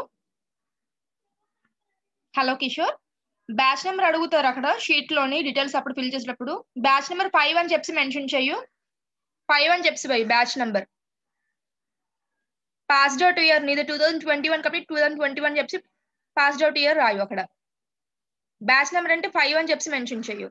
హలో కిషోర్, బ్యాచ్ నెంబర్ అడుగుతారు అక్కడ షీట్ లోని డీటెయిల్స్ అప్పుడు ఫిల్ చేసేటప్పుడు. బ్యాచ్ నెంబర్ 5 అని చెప్పి మెన్షన్ చెయ్యు. 5 అని చెప్పి పోయి batch number. Passed out year నీది 2021 కాబట్టి 2021 చెప్పి పాస్డ్ అవుట్ ఇయర్ రాయు అక్కడ. బ్యాచ్ నెంబర్ అంటే 5 అని చెప్పి మెన్షన్ చెయ్యు.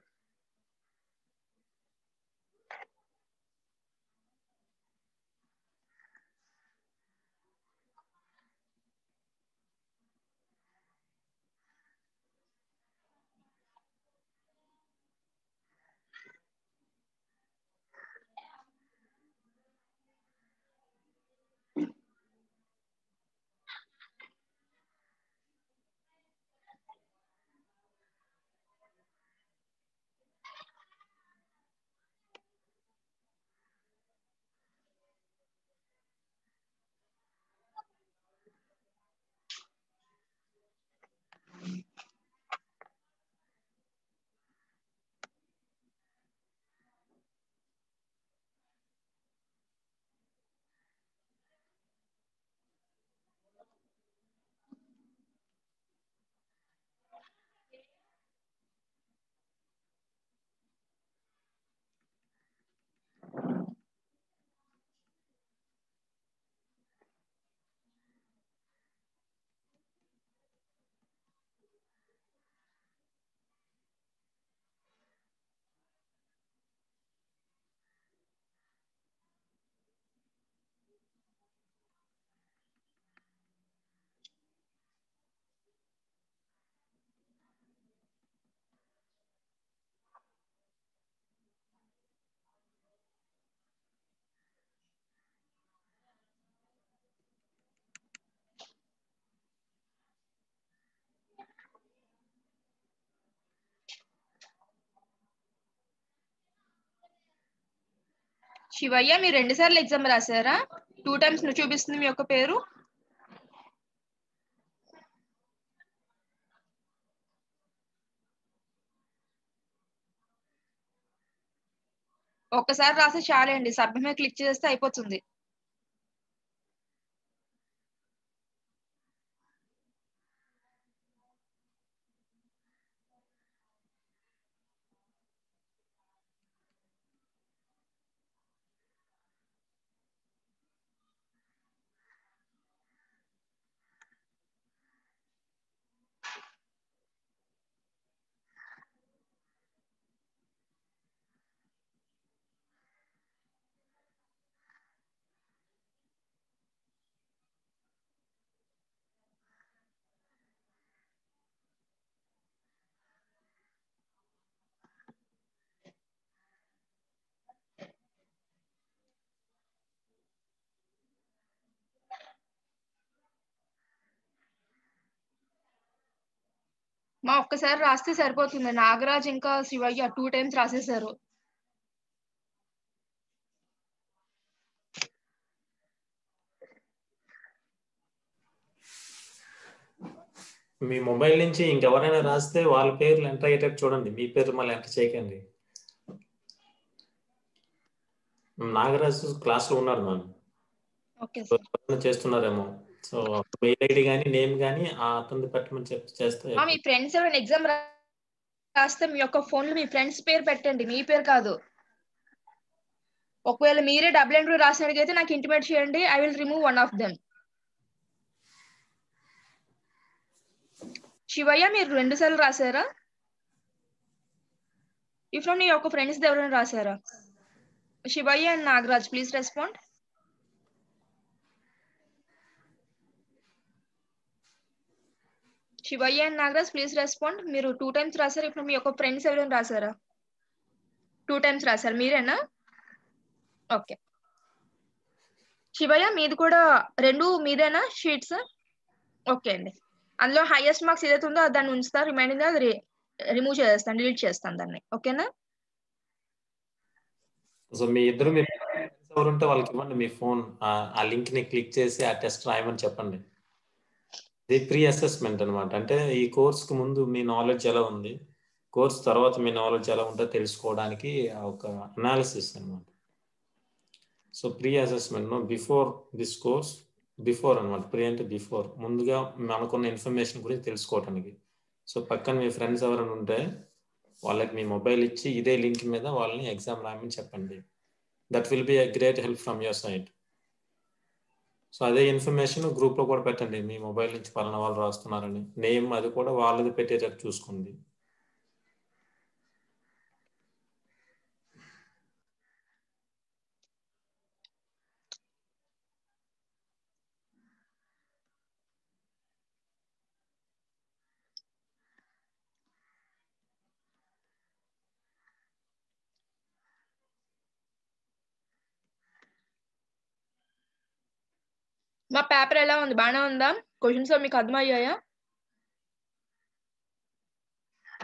శివయ్య, మీరు 2 సార్లు ఎగ్జామ్ రాశారా? 2 టైమ్స్ నువ్వు చూపిస్తుంది మీ యొక్క పేరు. ఒక్కసారి రాస్తే చాలండి, సబ్మిట్ మీద క్లిక్ చేస్తే అయిపోతుంది. మా ఒక్కసారి రాస్తే సరిపోతుంది. నాగరాజ్ ఇంకా శివయ్య 2 టైమ్స్ రాసేసారు. మీ మొబైల్ నుంచి ఇంకెవరైనా రాస్తే వాళ్ళ పేర్లు ఎంటర్ అయ్యేటట్టు చూడండి, మీ పేరు మళ్ళీ ఎంటర్ చేయకండి. నాగరాజు క్లాస్ లో ఉన్నారు మ్యామ్. Okay so sir. ఎవరైనా చేస్తున్నారేమో. సో మెయిల్ ఐడి కానీ నేమ్ కానీ అతను పెట్టమని చేస్తే మీ ఫ్రెండ్స్ ఎవరైనా ఎగ్జామ్ రాస్తే మీ యొక్క ఫోన్ లో మీ ఫ్రెండ్స్ పేరు పెట్టండి, మీ పేరు కాదు. ఒకవేళ మీరే డబుల్ ఎంట్రీ రాసినట్లయితే నాకు ఇంటిమేట్ చేయండి. I will remove one of them. Shivayya, మీరు 2 సార్లు రాశారా? ఇఫ్ మీ యొక్క ఫ్రెండ్స్ ఎవరైనా రాశారా? Shivayya and Nagaraj, please respond. Shivayya and Nagaraj, please respond. మీరు 2 టైమ్స్ రాశారు. ఇప్పుడు మీ యొక్క ఫ్రెండ్స్ ఎవరైనా రాశారా? 2 టైమ్స్ రాశారు, మీరేనా? ఓకే. శివయ్య, మీది కూడా 2 మీదేనా షీట్స్? ఓకే అండి. అందులో హైయెస్ట్ మార్క్స్ ఏదైతే ఉందో దాన్ని ఉంచుతా, రిమైనింగ్ అది రిమూవ్ చేస్తాను, డిలీట్ చేస్తాను దాన్ని. ఓకేనా? సో మీ ఇద్దరు మీ ఎవరు ఉంటే వాళ్ళకి ఇవ్వండి మీ ఫోన్, ఆ లింక్ ని క్లిక్ చేసి ఆ టెస్ట్ రాయమని చెప్పండి. ఇది ప్రీ అసెస్మెంట్ అనమాట. అంటే ఈ కోర్స్కి ముందు మీ నాలెడ్జ్ ఎలా ఉంది, కోర్స్ తర్వాత మీ నాలెడ్జ్ ఎలా ఉంటుందో తెలుసుకోవడానికి ఒక అనాలిసిస్ అనమాట. So pre assessment before this course, before అనమాట. ప్రీ అంటే బిఫోర్, ముందుగా మనకున్న ఇన్ఫర్మేషన్ గురించి తెలుసుకోవడానికి. సో పక్కన మీ ఫ్రెండ్స్ ఎవరైనా ఉంటే వాళ్ళకి మీ మొబైల్ ఇచ్చి ఇదే లింక్ మీద వాళ్ళని ఎగ్జామ్ రాయమని చెప్పండి. That will be a great help from your side. So అదే ఇన్ఫర్మేషన్ గ్రూప్లో కూడా పెట్టండి, మీ మొబైల్ నుంచి పలానా వాళ్ళు రాస్తున్నారని. నేమ్ అది కూడా వాళ్ళది పెట్టేటట్టు చూసుకోండి. మా పేపర్ ఎలా ఉంది? బాగానే ఉందా? క్వశ్చన్స్ మీకు అర్థమయ్యాయా?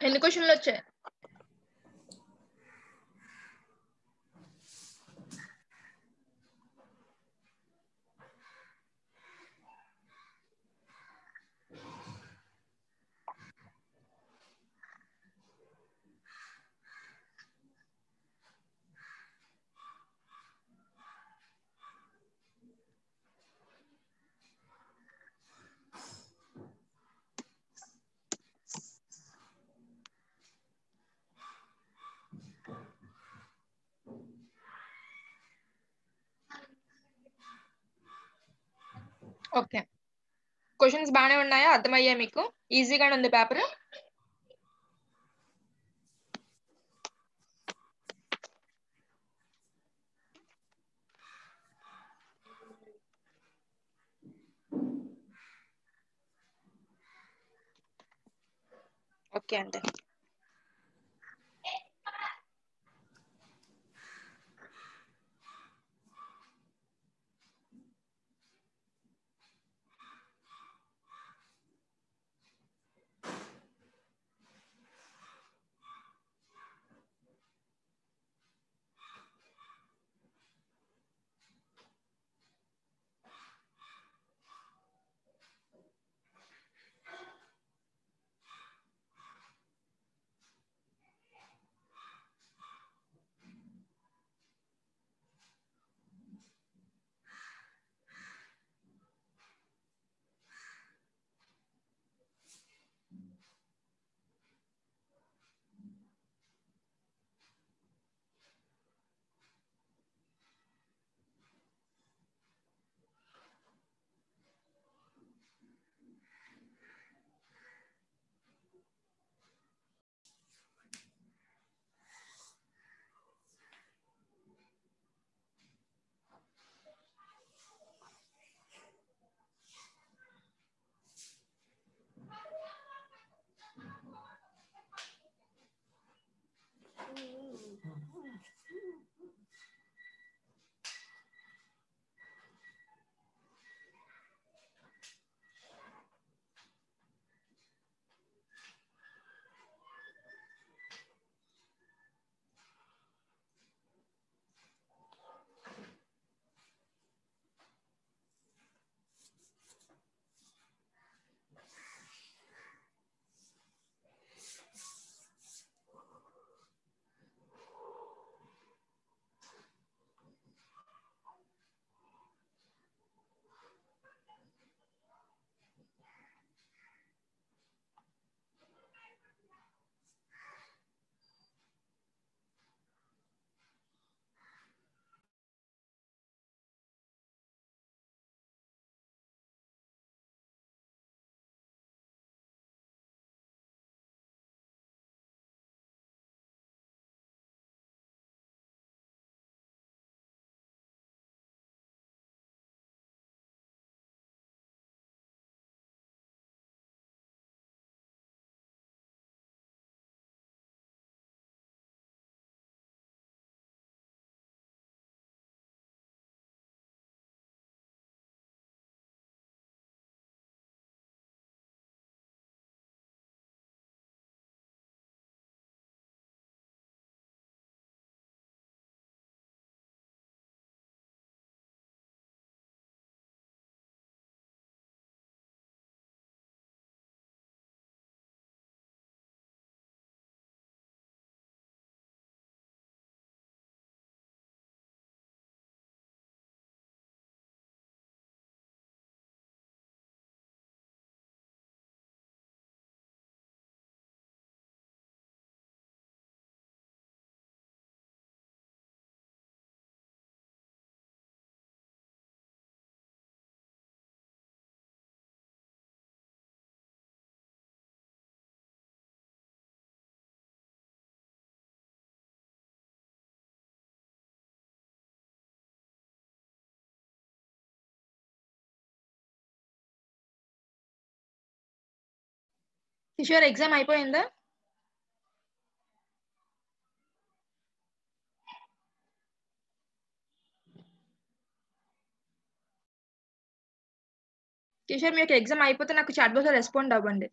ఎన్ని క్వశ్చన్లు వచ్చాయి? ఓకే, క్వశ్చన్స్ బాగానే ఉన్నాయా? అర్థమయ్యా మీకు? ఈజీగానే ఉంది పేపర్? ఓకే అండి. కిషోర్ ఎగ్జామ్ అయిపోయిందా? కిషోర్ మీకు ఎగ్జామ్ అయిపోతే నాకు చాట్ బాక్స్ లో రెస్పాండ్ అవ్వండి.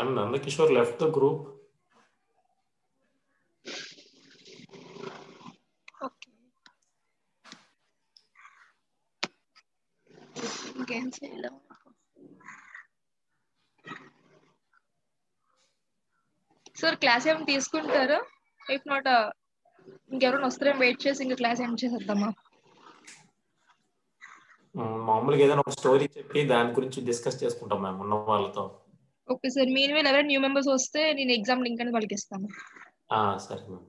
And Nandakishore left the group. Okay. ఇంకేం చేయలేము. సార్ క్లాస్ ఏమైనా తీసుకుంటారా? ఇఫ్ నాట్ ఇంకెవరైనా వస్తారేమో వెయిట్ చేసి ఇంకా క్లాస్ ఎండ్ చేసేద్దామా? మామూలుగా ఏదైనా ఒక స్టోరీ చెప్పి దాని గురించి డిస్కస్ చేసుకుంటాం మ్యామ్ ఉన్న వాళ్ళతో. ఓకే సార్, మీన్ వేళ ఎవరైనా న్యూ మెంబర్స్ వస్తే నేను ఎగ్జామ్ లింక్ అని వాళ్ళకి ఇస్తాను. సరే ma'am.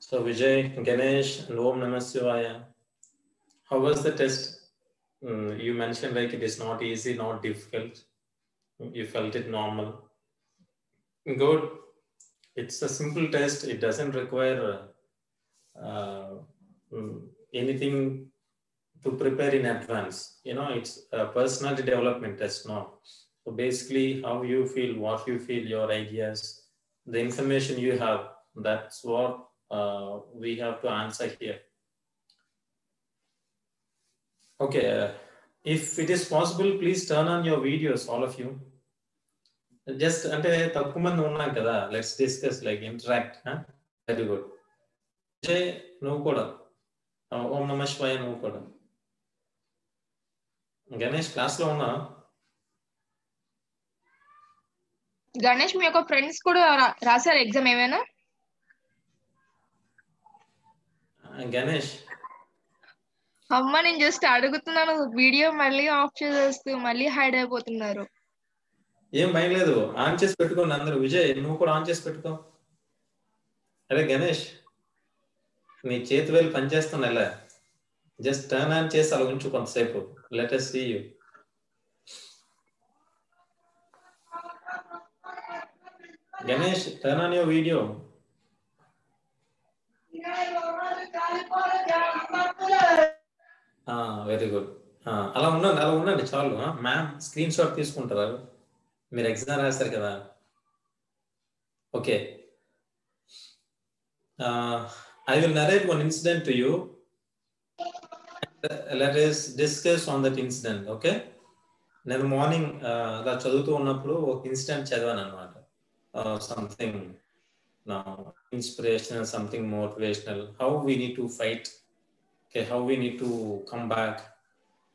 So Vijay, Ganesh, and Om Namah Shivaya. How was the test? You mentioned like it is not easy, not difficult. You felt it normal. Good. It's a simple test. It doesn't require anything to prepare in advance. You know, it's a personality development test now. So basically, how you feel, what you feel, your ideas, the information you have, that's what we have to answer here. Okay, if it is possible, please turn on your videos, all of you. Just ante takku mandi unnam kada, let's discuss, like interact. Very good. Jay, nuvu kuda Om Namah Shivaya, nuvu kuda. Ganesh class lo unna? Ganesh మీ యొక్క friends కూడా రాశారు exam ఏమైనా? Ganesh, అమ్మ నేను just అడుగుతున్నాను, video మళ్ళీ of చేసేస్తూ మళ్ళీ హైడ్ అయిపోతున్నారు. ఏం భయం లేదు, ఆన్ చేసి పెట్టుకోండి అందరూ. విజయ్ నువ్వు కూడా ఆన్ చేసి పెట్టుకో. అరే గణేష్, నీ చేతి వేలు పనిచేస్తున్నా ఎలా? జస్ట్ టర్న్ ఆన్ చేసి అలా ఉంచు కొంతసేపు. Let us see you. Ganesh, turn on your video. Very good. అలా ఉండండి చాలు. మ్యామ్ స్క్రీన్ షాట్ తీసుకుంటారా? మీరు ఎగ్జామ్ రాస్తారు కదా. Okay, I will narrate one incident to you. Let us discuss on that incident. Okay, నేను మార్నింగ్ అలా చదువుతూ ఉన్నప్పుడు ఒక ఇన్సిడెంట్ చదివాను అనమాట. Something inspirational, something motivational, how we need to fight, okay, how we need to come back,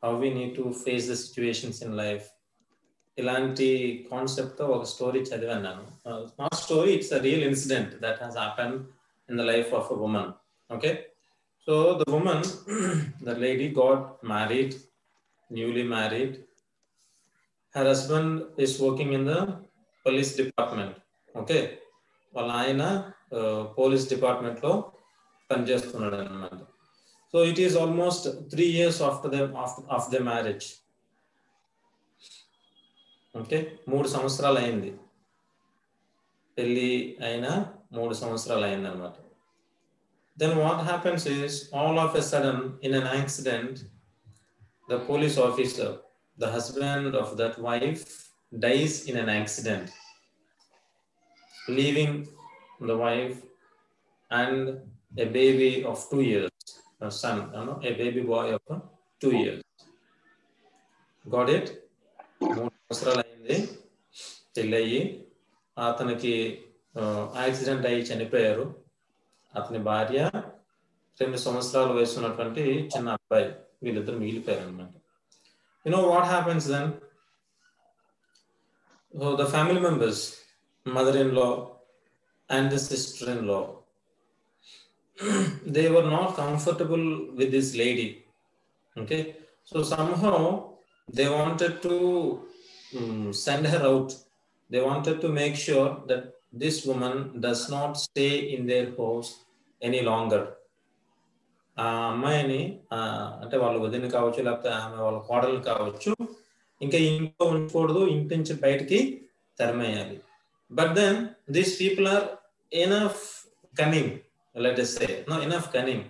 how we need to face the situations in life. ఇలాంటి concept తో ఒక స్టోరీ చదివాను నేను. Not story, it's a real incident that has happen in the life of a woman. Okay, so the woman, the lady got married, newly married. Her husband is working in the police department. Okay, వాళ్ళ ఆయన police department లో పనిచేస్తున్నాడు అన్నమాట. So it is almost 3 years after the marriage. Okay, 3 సంవత్సరాలు అయింది పెళ్లి అయిన, 3 సంవత్సరాలు అయింది అనమాట. Then what happens is, all of a sudden in an accident, the police officer, the husband of that wife dies in an accident, leaving the wife and a baby of 2 years, a son, a baby boy of 2 years. Got it? 3 సంవత్సరాలు అయింది పెళ్ళయి. అతనికి accident అయ్యి చనిపోయారు. అతని భార్య, 2 సంవత్సరాల వయసు ఉన్నటువంటి చిన్న అబ్బాయి, వీళ్ళిద్దరు మిగిలిపోయారు అనమాట. You know what happens then? So the family members, mother-in-law and the sister-in-law, they were not comfortable with this lady. Okay, so somehow they wanted to send her out. They wanted to make sure that this woman does not stay in their house any longer. ఆ అమ్మాయిని, అంటే వాళ్ళ వదిన కావచ్చు, లేకపోతే ఆమె వాళ్ళ కోడలు కావచ్చు, ఇంకా ఇంట్లో ఉండకూడదు, ఇంటి నుంచి బయటికి తరిమేయాలి. But then these people are enough cunning, let us say, enough cunning.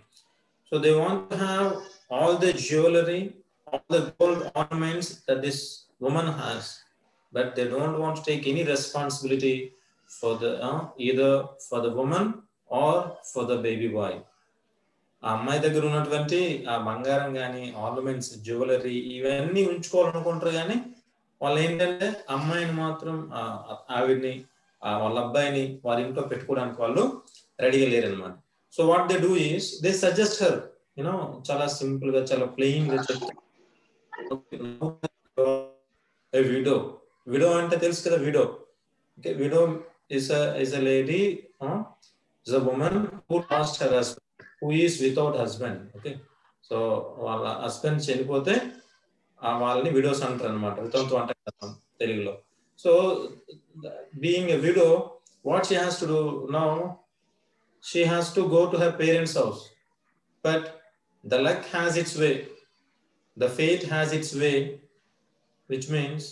So they want to have all the jewelry, all the gold ornaments that this woman has. but they don't want to take any responsibility for the either for the woman or for the baby boy. ఆ అమ్మాయి దగ్గర ఉన్నటువంటి ఆ బంగారం కానీ ornaments jewellery ఇవన్నీ ఉంచుకోవాలనుకుంటారు, కానీ వాళ్ళు ఏంటంటే అమ్మాయిని మాత్రం ఆవిడ్ని వాళ్ళ అబ్బాయిని వాళ్ళ ఇంట్లో పెట్టుకోవడానికి వాళ్ళు రెడీగా లేరు అనమాట. So what they do is they suggest her, you know, చాలా సింపుల్ గా చాలా ప్లెయిన్ గా చెప్తారు. విడో, విడో అంటే తెలుసు కదా, widow. Okay, widow is a lady, is a woman who lost her husband, who is without husband. Okay, so వాళ్ళ husband చనిపోతే వాళ్ళని విడోస్ అంటారు అనమాట, వితంతు అంటారు తెలుగులో. So being a widow, what she has to do now, she has to go to her parents' house, but the luck has its way, the fate has its way, which means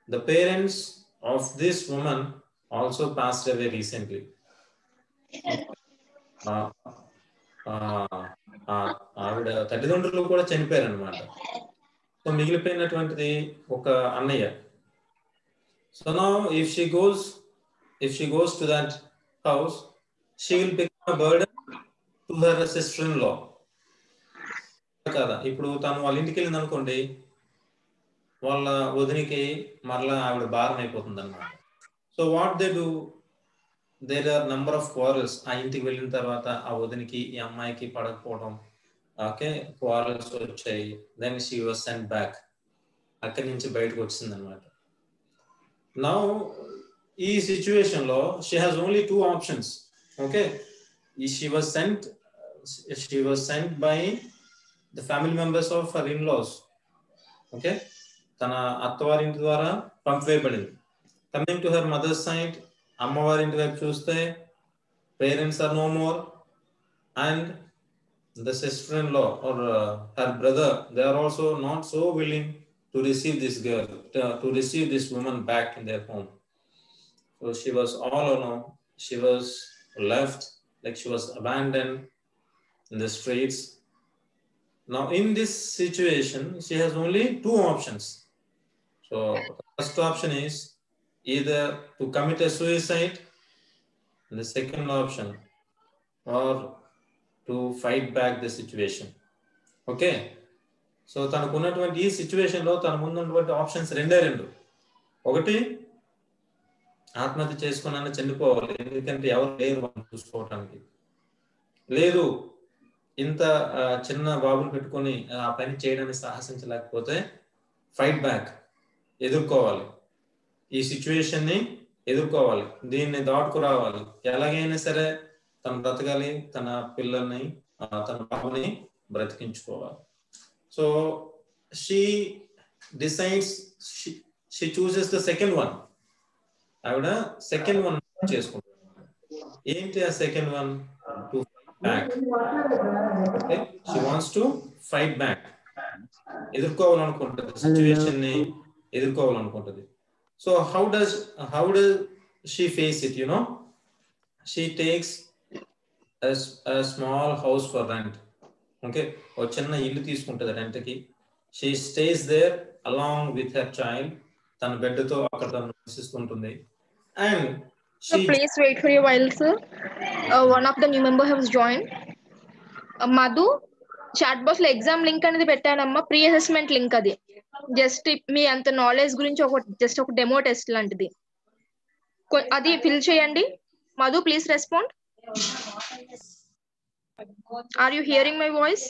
the parents of this woman also passed away recently. ఆవిడ తల్లిదండ్రులు కూడా చనిపోయారు అనమాట. So మిగిలిపోయినటువంటిది ఒక అన్నయ్య. So now if she goes to that house, she will become a burden to her sister-in-law. కదా, ఇప్పుడు తను వాళ్ళ ఇంటికి వెళ్ళింది అనుకోండి, వాళ్ళ వదినికి మరలా ఆవిడ భారం అయిపోతుంది అనమాట. So what they do, there are number of quarrels. ఆ ఇంటికి వెళ్ళిన తర్వాత ఆ వదినికి ఈ అమ్మాయికి పడకపోవడం, ఓకే, క్వారల్స్ వచ్చాయి. Then she was sent back, అక్కడి నుంచి బయటకు వచ్చింది అనమాట. నౌ ఈ సిచ్యువేషన్ లో she has only 2 options. Okay, she was sent by the family members of her in-laws. Okay, తన అత్తవారింటి ద్వారా పంపివేయబడింది. Coming to her mother's side, అమ్మవారింటి వైపు చూస్తే parents are no more, and the sister-in-law or her brother, they are also not so willing to receive this girl, to receive this woman back in their home. So she was all alone. She was left, like she was abandoned in the streets. Now in this situation, she has only 2 options. So the first option is either to commit a suicide, and the second option, or to fight back the situation. Okay, so తనకు ఉన్నటువంటి ఈ situation లో తన ముందు ఉన్నటువంటి options రెండే 2. ఒకటి, ఆత్మహత్య చేసుకున్నా చనిపోవాలి, ఎందుకంటే ఎవరు లేరు వాళ్ళు చూసుకోవటానికి. లేదు, ఇంత చిన్న బాబుని పెట్టుకొని ఆ పని చేయడానికి సాహసించలేకపోతే ఫైట్ బ్యాక్, ఎదుర్కోవాలి, ఈ సిచ్యువేషన్ ని ఎదుర్కోవాలి, దీన్ని దాటుకు రావాలి, ఎలాగైనా సరే తను బ్రతకాలి, తన పిల్లల్ని తన బాబుని బ్రతికించుకోవాలి. So she decides, she chooses the second one. ఆవిడ సెకండ్ వన్ చేసుకుంటారు. ఏంటి ఆ second one? To fight back. Okay, she wants to fight back, ఎదుర్కోవాలనుకుంటుంది, సిచ్యువేషన్ ని ఎదుర్కోవాలనుకుంటుంది. So how does she face it? You know, she takes a small house for rent. Okay, ఒక చిన్న ఇల్లు తీసుకుంటుంది రెంట్ కి. she stays there along with her child. తన బిడ్డతో అక్కడ తను నివసిస్తుంటుంది. And so please wait for a while, sir. One of the new member has joined. Madhu, chat box లో ఎగ్జామ్ లింక్ అనేది పెట్టానమ్మా, ప్రీ అసెస్మెంట్ లింక్. అది జస్ట్ మీ అంత నాలెడ్జ్ గురించి జస్ట్ ఒక డెమో టెస్ట్ లాంటిది. అది ఫిల్ చేయండి. Madhu, please respond. Are you hearing my voice?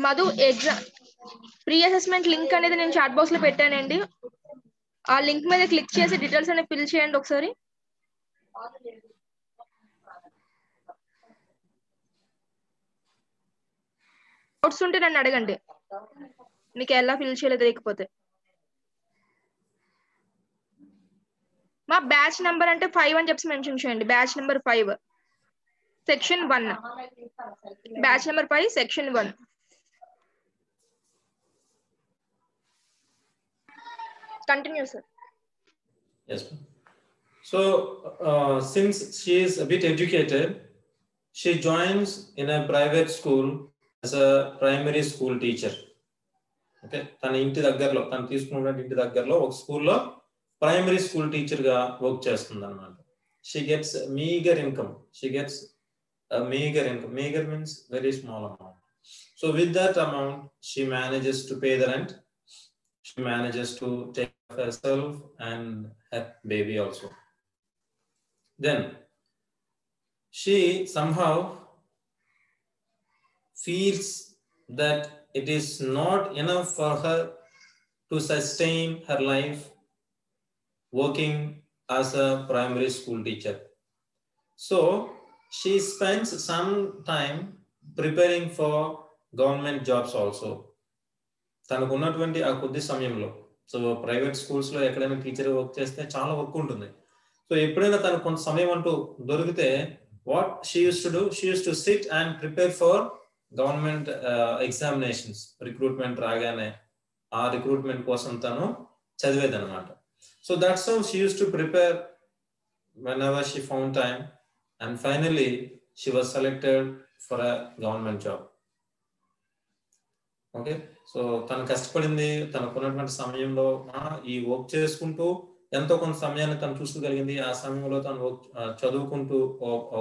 Madhu, exam pre assessment link అనేది నేను చాట్ బాక్స్ లో పెట్టానండి. ఆ లింక్ మీద క్లిక్ చేసి డీటెయిల్స్ అనేవి ఫిల్ చేయండి ఒకసారి. డౌట్స్ ఉంటే నన్ను అడగండి, మీకు ఎలా ఫిల్ చేయలేదు లేకపోతే. మా బ్యాచ్ నెంబర్ అంటే 5 అని చెప్పి మెన్షన్ చేయండి. Batch number 5, section 1. Batch number 5, section 1. Continue, sir. Yes. So since she is a bit educated, she joins in a private school as a primary school teacher. Okay, తన ఇంటి దగ్గరలో తను తీసుకున్న ఇంటి దగ్గరలో ఒక స్కూల్లో ప్రైమరీ స్కూల్ టీచర్ గా వర్క్ చేస్తుంది అన్నమాట. She gets meager income. She gets a meager income. Meager means very small amount. So with that amount, she manages to pay the rent. She manages to take care of herself and her baby also. Then she somehow feels that it is not enough for her to sustain her life working as a primary school teacher. So she spends some time preparing for government jobs also. తనకు ఉన్నటువంటి ఆ కొద్ది సమయంలో, so private schools లో ఎక్కడైనా teacher work చేస్తే చాలా work ఉంటుంది. సో ఎప్పుడైనా తనకు కొంత సమయం అంటూ దొరికితే what she use to do, she use to SIT and prepare for government examinations. Recruitment రాగానే ఆ రిక్రూట్మెంట్ కోసం తను చదివేది అనమాట. So that's how she use to prepare whenever she found time, and finally she was selected for a government job. Okay, so తను కష్టపడింది, తనకున్నటువంటి సమయంలో ఈ వర్క్ చేసుకుంటూ ఎంతో కొంత సమయాన్ని తను చూసుకోగలిగింది. ఆ సమయంలో తను వర్క్ చదువుకుంటూ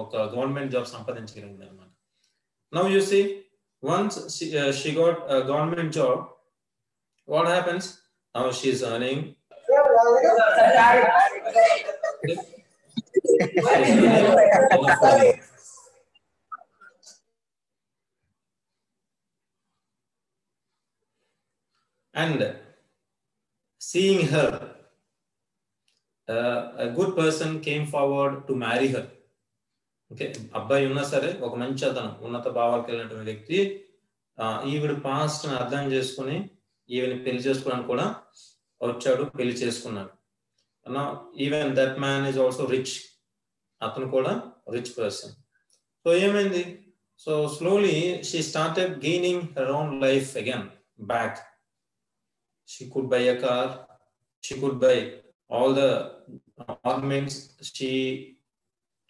ఒక గవర్నమెంట్ జాబ్ సంపాదించగలిగింది అనమాట. Now you see, once she got a government job, what happens? Now she is earning. And seeing her, a good person came forward to marry her. Okay, అబ్బాయి ఉన్నా సరే ఒక మంచి అతను, ఉన్నత భావాలకు వెళ్ళినటువంటి వ్యక్తి ఈవిడ పాస్ట్ ని అర్థం చేసుకుని ఈవిని పెళ్లి చేసుకోవడానికి కూడా వచ్చాడు, పెళ్లి చేసుకున్నాడు. Even that man is also rich, అతను కూడా రిచ్ పర్సన్. సో ఏమైంది? So slowly she started gaining her own life again back. She could buy a car, she could buy all the ornaments she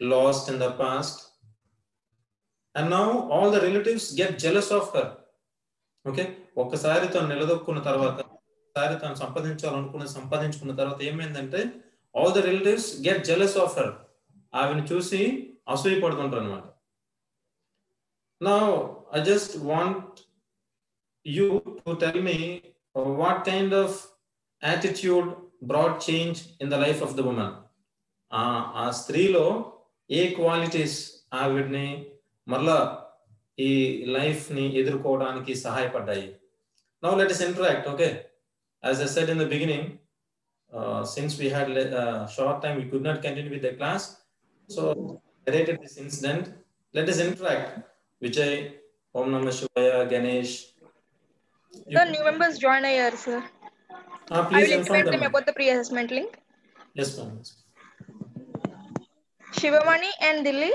lost in the past, and now all the relatives get jealous of her. Okay, ఒక్కసారి తను నిలదొక్కున్న తర్వాత, ఒకసారి తను సంపాదించుకున్న తర్వాత ఏమైందంటే all the relatives get jealous of her. ఆవిని చూసి అసూయ పడుతుంటారు అన్నమాట. Now I just want you to tell me what kind of attitude brought change in the life of the woman. ఆ స్త్రీలో ఏ క్వాలిటీస్ ఆవిడ్ని మరలా ఈ లైఫ్ ని ఎదుర్కోవడానికి సహాయపడ్డాయి? Now let us interact. Okay, as I said in the beginning, since we had short time, we could not continue with the class, so narrated this incident. Let us interact. Vijay, Om Namah Shivaya, Ganesh. The new members join here, sir. Please I will inform explain them. about the pre-assessment link. Yes, ma'am. Sivamani and Delhi,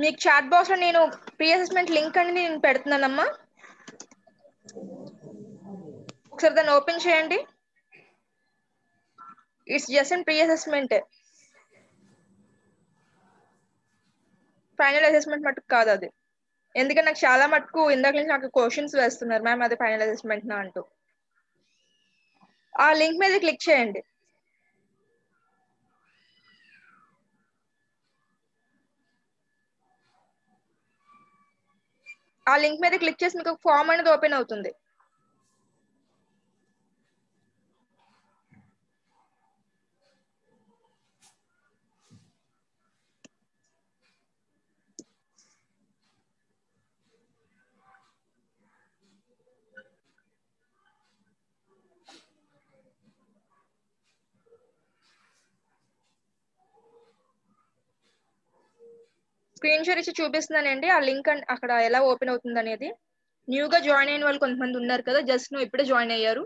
మీకు chat box లో నేను pre assessment link అనేది నేను పెడుతున్నానమ్మా, ఒకసారి దాన్ని open చేయండి. It's just and pre assessment, final assessment మటుకు కాదు అది. ఎందుకంటే నాకు చాలా మటుకు ఇందాక నుంచి నాకు క్వశ్చన్స్ వేస్తున్నారు, మ్యామ్ అది ఫైనల్ అసెస్మెంట్ నా అంటూ. ఆ లింక్ మీద క్లిక్ చేయండి. ఆ లింక్ మీద క్లిక్ చేసి మీకు ఒక ఫామ్ అనేది ఓపెన్ అవుతుంది. స్క్రీన్ షాట్ ఇచ్చి చూపిస్తున్నానండి ఆ లింక్ అక్కడ ఎలా ఓపెన్ అవుతుంది అనేది. న్యూగా జాయిన్ అయిన వాళ్ళు కొంతమంది ఉన్నారు కదా, జస్ట్ నువ్వు ఇప్పుడే జాయిన్ అయ్యారు.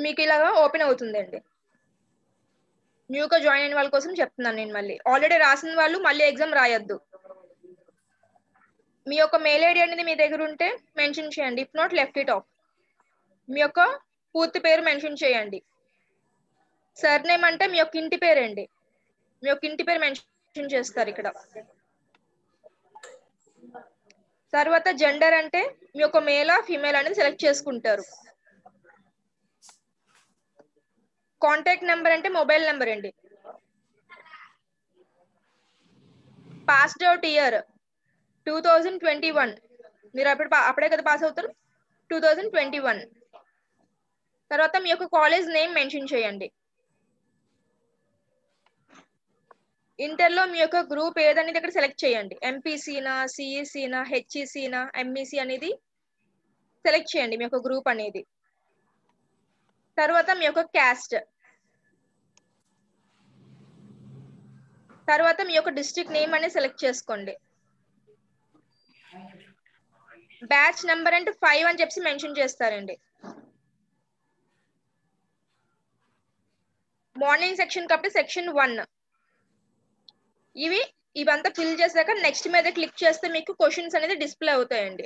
మీకు ఇలాగా ఓపెన్ అవుతుందండి. న్యూగా జాయిన్ అయిన వాళ్ళ కోసం చెప్తున్నాను నేను. మళ్ళీ ఆల్రెడీ రాసిన వాళ్ళు మళ్ళీ ఎగ్జామ్ రాయొద్దు. మీ యొక్క మెయిల్ ఐడి అనేది మీ దగ్గర ఉంటే మెన్షన్ చేయండి, if not left it off. మీ యొక్క పూర్తి పేరు మెన్షన్ చేయండి. సర్నేమ్ అంటే మీ యొక్క ఇంటి పేరండి, మీ యొక్క ఇంటి పేరు మెన్షన్ చేస్తారు ఇక్కడ. తర్వాత జెండర్ అంటే మీ యొక్క మేలా ఫీమేల్ అనేది సెలెక్ట్ చేసుకుంటారు. కాంటాక్ట్ నెంబర్ అంటే మొబైల్ నెంబర్ అండి. పాస్డ్ అవుట్ ఇయర్ 2021, మీరు అప్పుడే కదా పాస్ అవుతారు, 2021. తర్వాత మీ యొక్క కాలేజ్ నేమ్ మెన్షన్ చేయండి. ఇంటర్లో మీ యొక్క గ్రూప్ ఏదనేది ఇక్కడ సెలెక్ట్ చేయండి. ఎంపీసీనా, సిఈసీనా, హెచ్ఈసీనా, ఎంఈసీ అనేది సెలెక్ట్ చేయండి మీ యొక్క గ్రూప్ అనేది. తర్వాత మీ యొక్క క్యాస్ట్, తర్వాత మీ యొక్క డిస్ట్రిక్ట్ నేమ్ అనేది సెలెక్ట్ చేసుకోండి. బ్యాచ్ నెంబర్ అంటే 5 అని చెప్పి మెన్షన్ చేస్తారండి. మార్నింగ్ సెక్షన్ కాబట్టి సెక్షన్ 1. ఇవంతా ఫిల్ చేశాక నెక్స్ట్ మీద క్లిక్ చేస్తే మీకు క్వశ్చన్స్ అనేది డిస్ప్లే అవుతాయండి.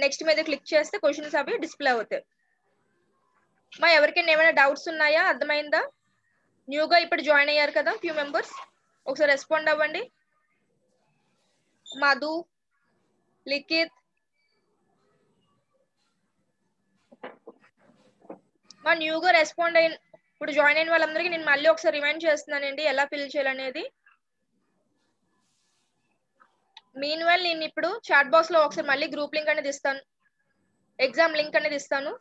నెక్స్ట్ మీద క్లిక్ చేస్తే క్వశ్చన్స్ అవి డిస్ప్లే అవుతాయి. ఎవరికైనా ఏమైనా డౌట్స్ ఉన్నాయా? అర్థమైందా? న్యూగా ఇప్పుడు జాయిన్ అయ్యారు కదా ఫ్యూ మెంబర్స్, ఒకసారి రెస్పాండ్ అవ్వండి. మధు, లిఖిత్, న్యూగా రెస్పాండ్ అయిన ఇప్పుడు జాయిన్ అయిన వాళ్ళందరికీ నేను మళ్ళీ ఒకసారి రిమైండ్ చేస్తున్నానండి ఎలా ఫిల్ చేయాలనేది. మీన్వైల్ నేను ఇప్పుడు చాట్ బాక్స్ లో ఒకసారి మళ్ళీ గ్రూప్ లింక్ అనేది ఇస్తాను, ఎగ్జామ్ లింక్ అనేది ఇస్తాను.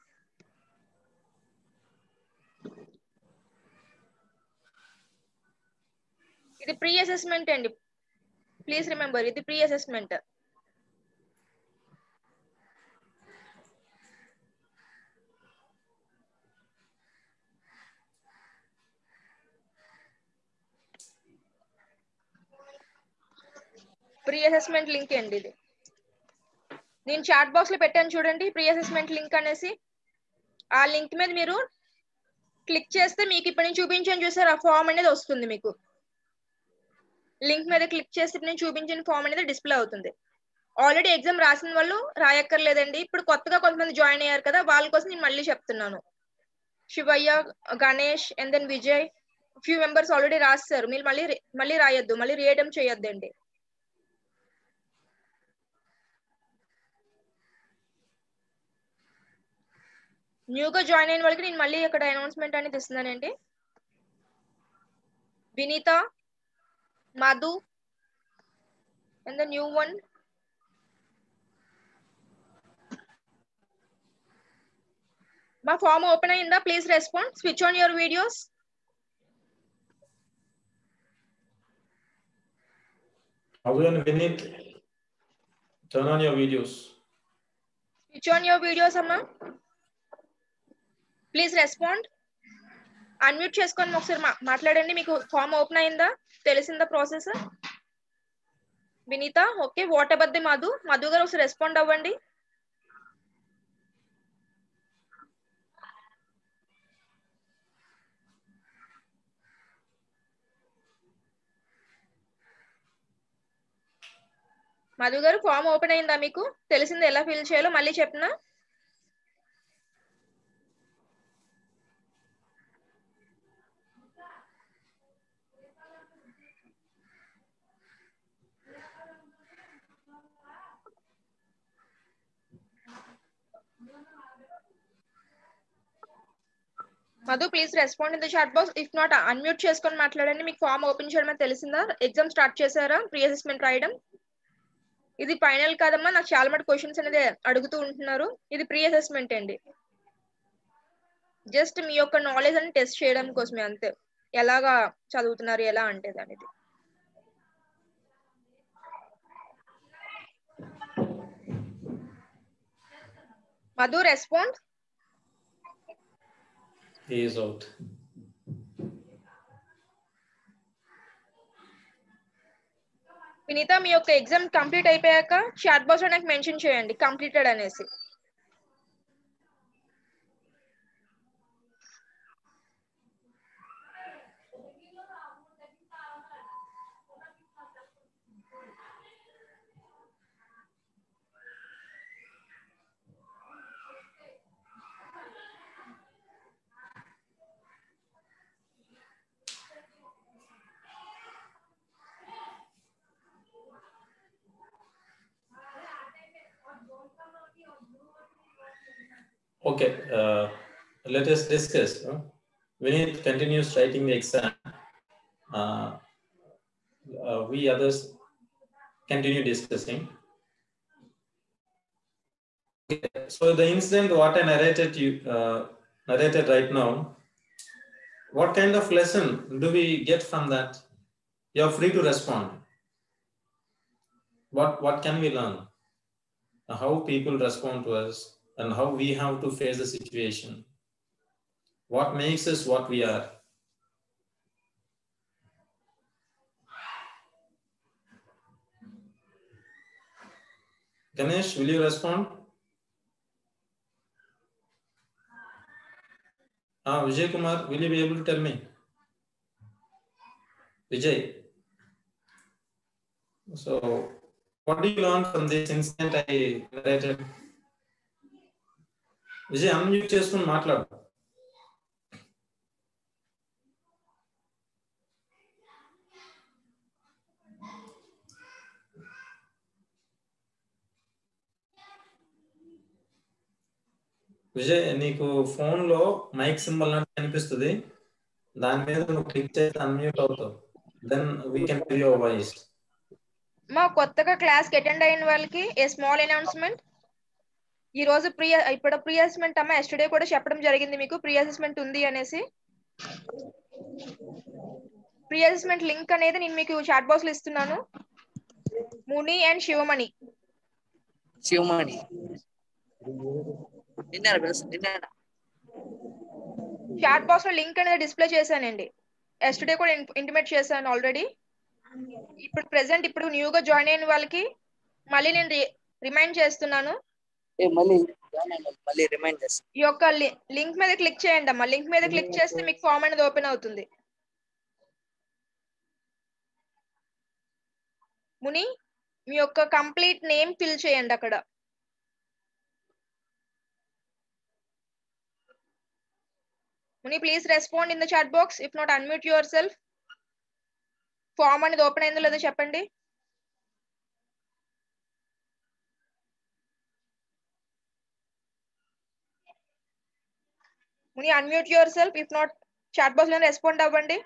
ఇది ప్రీ అసెస్మెంట్ అండి, ప్లీజ్ రిమెంబర్ ఇది pre assessment. Pre assessment link అండి ఇది, నేను చాట్ బాక్స్ లో పెట్టాను చూడండి ప్రీ అసెస్మెంట్ లింక్ అనేసి. ఆ లింక్ మీద మీరు క్లిక్ చేస్తే మీకు ఇప్పుడు నేను చూపించాను చూసారు ఆ ఫామ్ అనేది వస్తుంది. మీకు లింక్ మీద క్లిక్ చేస్తే నేను చూపించిన ఫామ్ అనేది డిస్ప్లే అవుతుంది. ఆల్రెడీ ఎగ్జామ్ రాసిన వాళ్ళు రాయక్కర్లేదండి, ఇప్పుడు కొత్తగా కొంతమంది జాయిన్ అయ్యారు కదా వాళ్ళ కోసం నేను మళ్ళీ చెప్తున్నాను. Sivayya, Ganesh and then Vijay, few members already రాస్తారు. మీరు మళ్ళీ రాయొద్దు, మళ్ళీ రీయడం చేయొద్దండి. న్యూగా జాయిన్ అయిన వాళ్ళకి నేను మళ్ళీ ఇక్కడ అనౌన్స్మెంట్ అనేది ఇస్తున్నానండి. Vineetha, Madhu and the new one. మా ఫామ్ ఓపెన్ అయిందా? Please respond. Switch on your videos. Madhu and Vinit, turn on your videos. Switch on your videos అమ్మా. Please respond. అన్మ్యూట్ చేసుకొని ఒకసారి మాట్లాడండి. మీకు ఫామ్ ఓపెన్ అయిందా? తెలిసిందా process? Vineetha okay. What about the Madhu? Madhu గారు ఒకసారి రెస్పాండ్ అవ్వండి. మధు గారు ఫామ్ ఓపెన్ అయిందా? మీకు తెలిసింది ఎలా ఫిల్ చేయాలో మళ్ళీ చెప్పనా? Madhu please respond in the chat box. If not unmute చేసుకొని మాట్లాడండి. మీకు ఫామ్ ఓపెన్ చేయడం తెలిసిందా? ఎగ్జామ్ స్టార్ట్ చేశారా? ప్రీ అసెస్మెంట్ రాయడం. ఇది ఫైనల్ కాదమ్మా, నాకు చాలా మటు క్వశ్చన్స్ అనేది అడుగుతూ ఉంటున్నారు. ఇది ప్రీ అసెస్మెంట్ అండి, జస్ట్ మీ యొక్క నాలెడ్జ్ అని టెస్ట్ చేయడం కోసమే అంతే. ఎలాగా చదువుతున్నారు ఎలా అంటే అనేది. Madhu respond. He is out. Vineetha మీ యొక్క ఎగ్జామ్ కంప్లీట్ అయిపోయాక చాట్ బాక్స్ లో నాకు మెన్షన్ చేయండి కంప్లీటెడ్ అనేసి. Okay, let us discuss. Vinith continues writing the exam. We others continue discussing. Okay. So the incident what I narrated right now, what kind of lesson do we get from that? You're free to respond. What can we learn? How people respond to us and how we have to face the situation. What makes us what we are? Ganesh, will you respond? Vijay Kumar, will you be able to tell me? Vijay. So, what do you learn from this incident I narrated? Vijay, unmute చేసుకుని మాట్లాడు. విజయ్, నీకు phone లో mic symbol అంటే కనిపిస్తుంది, దాని మీద నువ్వు click చేసి అన్మ్యూట్ అవుతావు. Then we can hear your voice. మా కొత్తగా క్లాస్ కి అటెండ్ అయిన వాళ్ళకి ఏ స్మాల్ అనౌన్స్మెంట్. ఈ రోజు ఇప్పుడు ప్రీ అసెస్మెంట్ అమ్మ ఎస్టర్డే కూడా చెప్పడం జరిగింది మీకు ప్రీ అసెస్మెంట్ ఉంది అనేసి. ప్రీ అసెస్మెంట్ లింక్ అనేది నేను మీకు చాట్ బాక్స్ లో ఇస్తున్నాను. ముని అండ్ శివమణి చాట్ బాక్స్ లో లింక్ అనేది డిస్ప్లే చేశానండి. ఎస్టర్డే కూడా ఇంటిమేట్ చేశాను ఆల్రెడీ. ఇప్పుడు ప్రెసెంట్ ఇప్పుడు న్యూగా జాయిన్ అయిన వాళ్ళకి మళ్ళీ నేను రిమైండ్ చేస్తున్నాను. ఈ యొక్క లింక్ మీద క్లిక్ చేయండి అమ్మా. లింక్ మీద క్లిక్ చేస్తే మీకు ఫామ్ అనేది ఓపెన్ అవుతుంది. ముని, మీ యొక్క కంప్లీట్ నేమ్ ఫిల్ చేయండి అక్కడ. Muni, please respond in the chat box. If not unmute yourself. Form అనేది ఓపెన్ అయిందో లేదో చెప్పండి. Muni, unmute yourself. If not chat box లో రెస్పాండ్ అవ్వండి.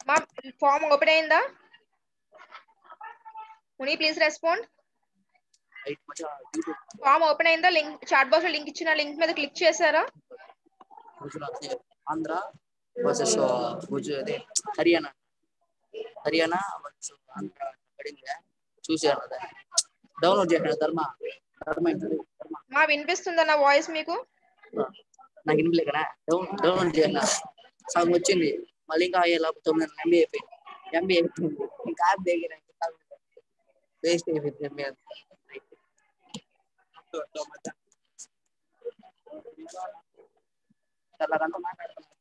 మా ఫామ్ ఓపెన్ అయిందా? Muni, please respond. Form open అయిందా? లింక్ చాట్ బాక్స్ లో లింక్ ఇచ్చిన లింక్ మీద క్లిక్ చేశారా? ఆంధ్ర వర్సెస్ హర్యానా వర్సెస్ ఆంధ్ర పడింది. చూసాను, డౌన్లోడ్ చేశాను. ధర్మ మా వినిపిస్తుందా నా వాయిస్ మీకు? నాకు ఇంట్లో కదా డౌన్లోడ్ చేయాలి. సగం వచ్చింది, మళ్ళీ ఇంకా అయ్యేలాపుతుంది. ఎంబీ అయిపోయింది. ఇంకా యాప్ దగ్గర వేస్ట్ అయిపోయింది. ఎంబీ అలాగంతా మాట్లాడుతున్నాను.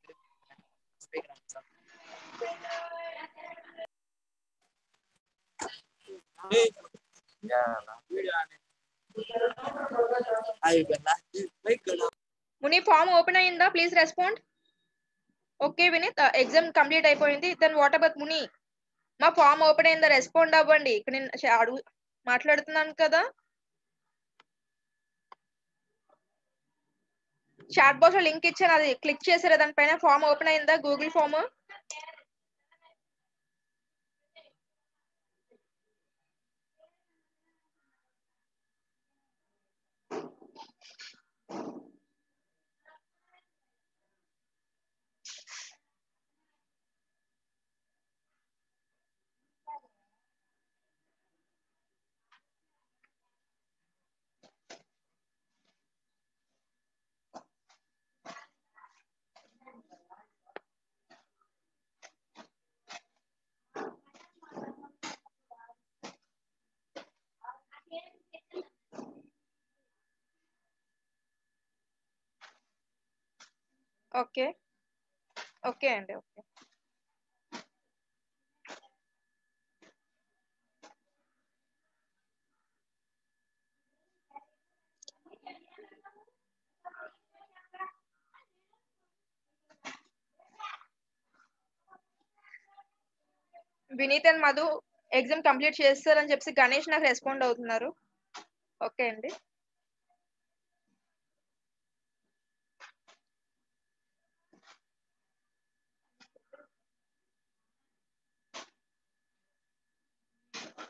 ముని, ఫామ్ ఓపెన్ అయిందా? Please respond. Okay Vineeth, exam complete అయిపోయింది. Then what about Muni? మా ఫామ్ ఓపెన్ అయిందా? రెస్పాండ్ అవ్వండి. ఇక్కడ నేను మాట్లాడుతున్నాను కదా. చాట్ బాక్స్ లో లింక్ ఇచ్చాను, అది క్లిక్ చేసారా? దానిపైన ఫామ్ ఓపెన్ అయిందా? Google form. ఓకే. ఓకే అండి. Okay. Vineeth and Madhu exam complete చేస్తారని చెప్పి గణేష్ నాకు రెస్పాండ్ అవుతున్నారు. ఓకే అండి.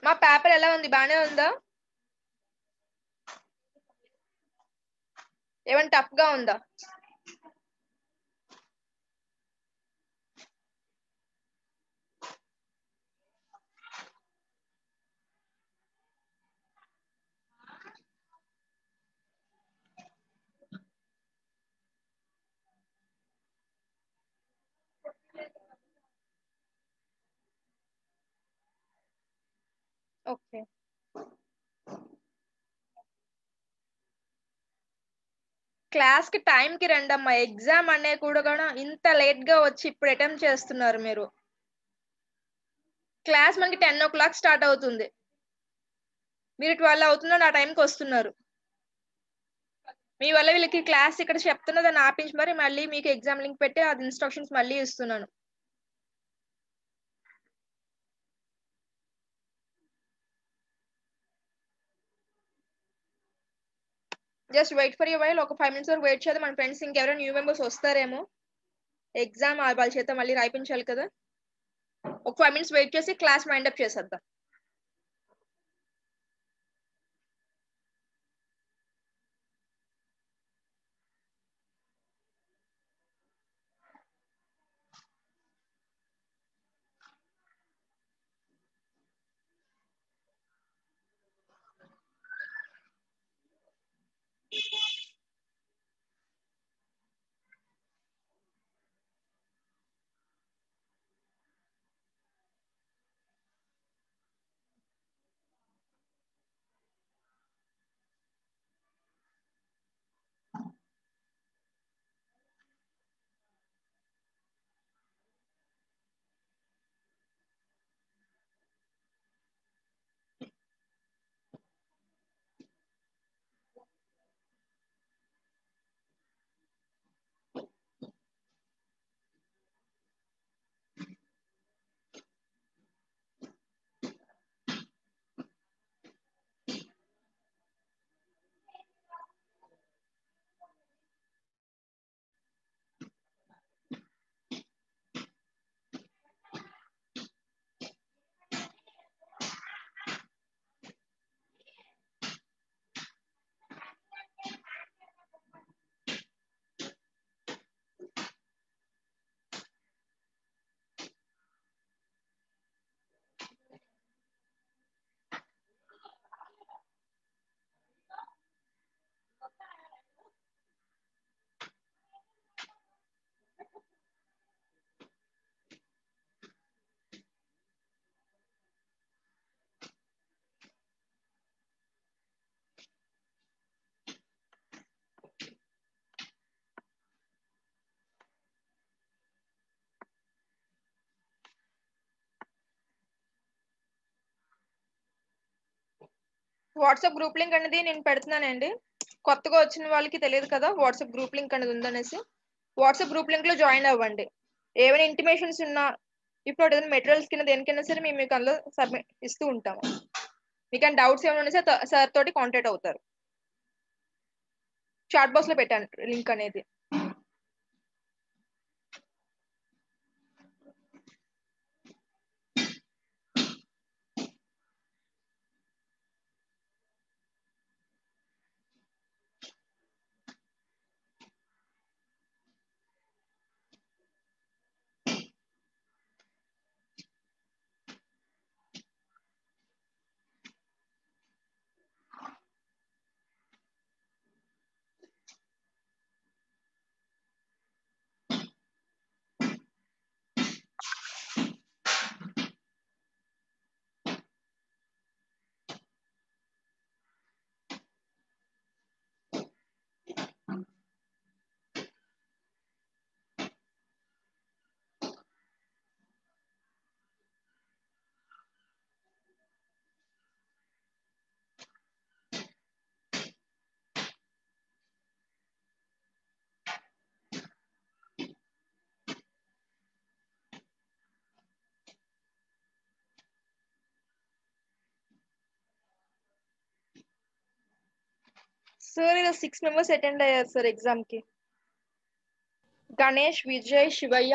మా పేపర్ ఎలా ఉంది? బానే ఉందా? ఏమైనా టఫ్ గా ఉందా? ఓకే. క్లాస్ కి టైం కి రండి అమ్మా. ఎగ్జామ్ అనే కూడా ఇంత లేట్ గా వచ్చి ఇప్పుడు అటెంప్ట్ చేస్తున్నారు మీరు. క్లాస్ మనకి 10 o'clock స్టార్ట్ అవుతుంది. మీరు 12 అవుతుందని ఆ టైంకి వస్తున్నారు. మీ వల్ల వీళ్ళకి క్లాస్ ఇక్కడ చెప్తున్నదని ఆపించి మరి మళ్ళీ మీకు ఎగ్జామ్ లింక్ పెట్టి అది ఇన్స్ట్రక్షన్స్ మళ్ళీ ఇస్తున్నాను. Just wait for you while. ఒక 5 minutes వరకు వెయిట్ చేద్దాం. మన ఫ్రెండ్స్ ఇంకెవరైనా న్యూ మెంబర్స్ వస్తారేమో. ఎగ్జామ్ వాళ్ళ చేత మళ్ళీ రాయించాలి కదా. ఒక 5 minutes వెయిట్ చేసి క్లాస్ మైండ్ అప్ చేసేద్దాం. వాట్సాప్ గ్రూప్ లింక్ అనేది నేను పెడుతున్నానండి. కొత్తగా వచ్చిన వాళ్ళకి తెలియదు కదా వాట్సాప్ గ్రూప్ లింక్ అనేది ఉందనేసి. వాట్సాప్ గ్రూప్ లింక్ లో జాయిన్ అవ్వండి. ఏమైనా ఇంటిమేషన్స్ ఉన్నా ఇప్పుడు ఏదైనా మెటీరియల్స్ కింద దేనికైనా సరే మేము మీకు అందులో సబ్మిట్ ఇస్తూ ఉంటాము. మీకు డౌట్స్ ఏమైనా ఉంటే సార్ తోటి కాంటాక్ట్ అవుతారు. చాట్ బాక్స్ లో పెట్టాను లింక్ అనేది. సార్ ఇలా 6 మెంబర్స్ అటెండ్ అయ్యారు సార్ ఎగ్జామ్ కి. Ganesh, Vijay, Shivayya,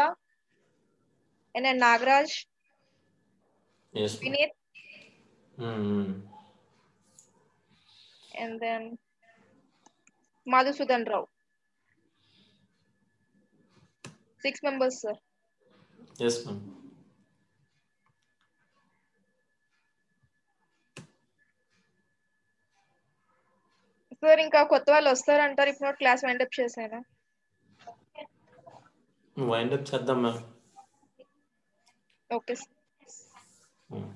and then Nagaraj, Yes. Vineeth, Mm-hmm. and then Madhusudan Rao. 6 members sir. Yes, ma'am. Sir ఇంకా కొత్త వాళ్ళు వస్తారంటారు. ఇప్పుడు క్లాస్ వైండప్ చేశాను. Wind up చేద్దాం మ్యామ్. Okay sir. Mm.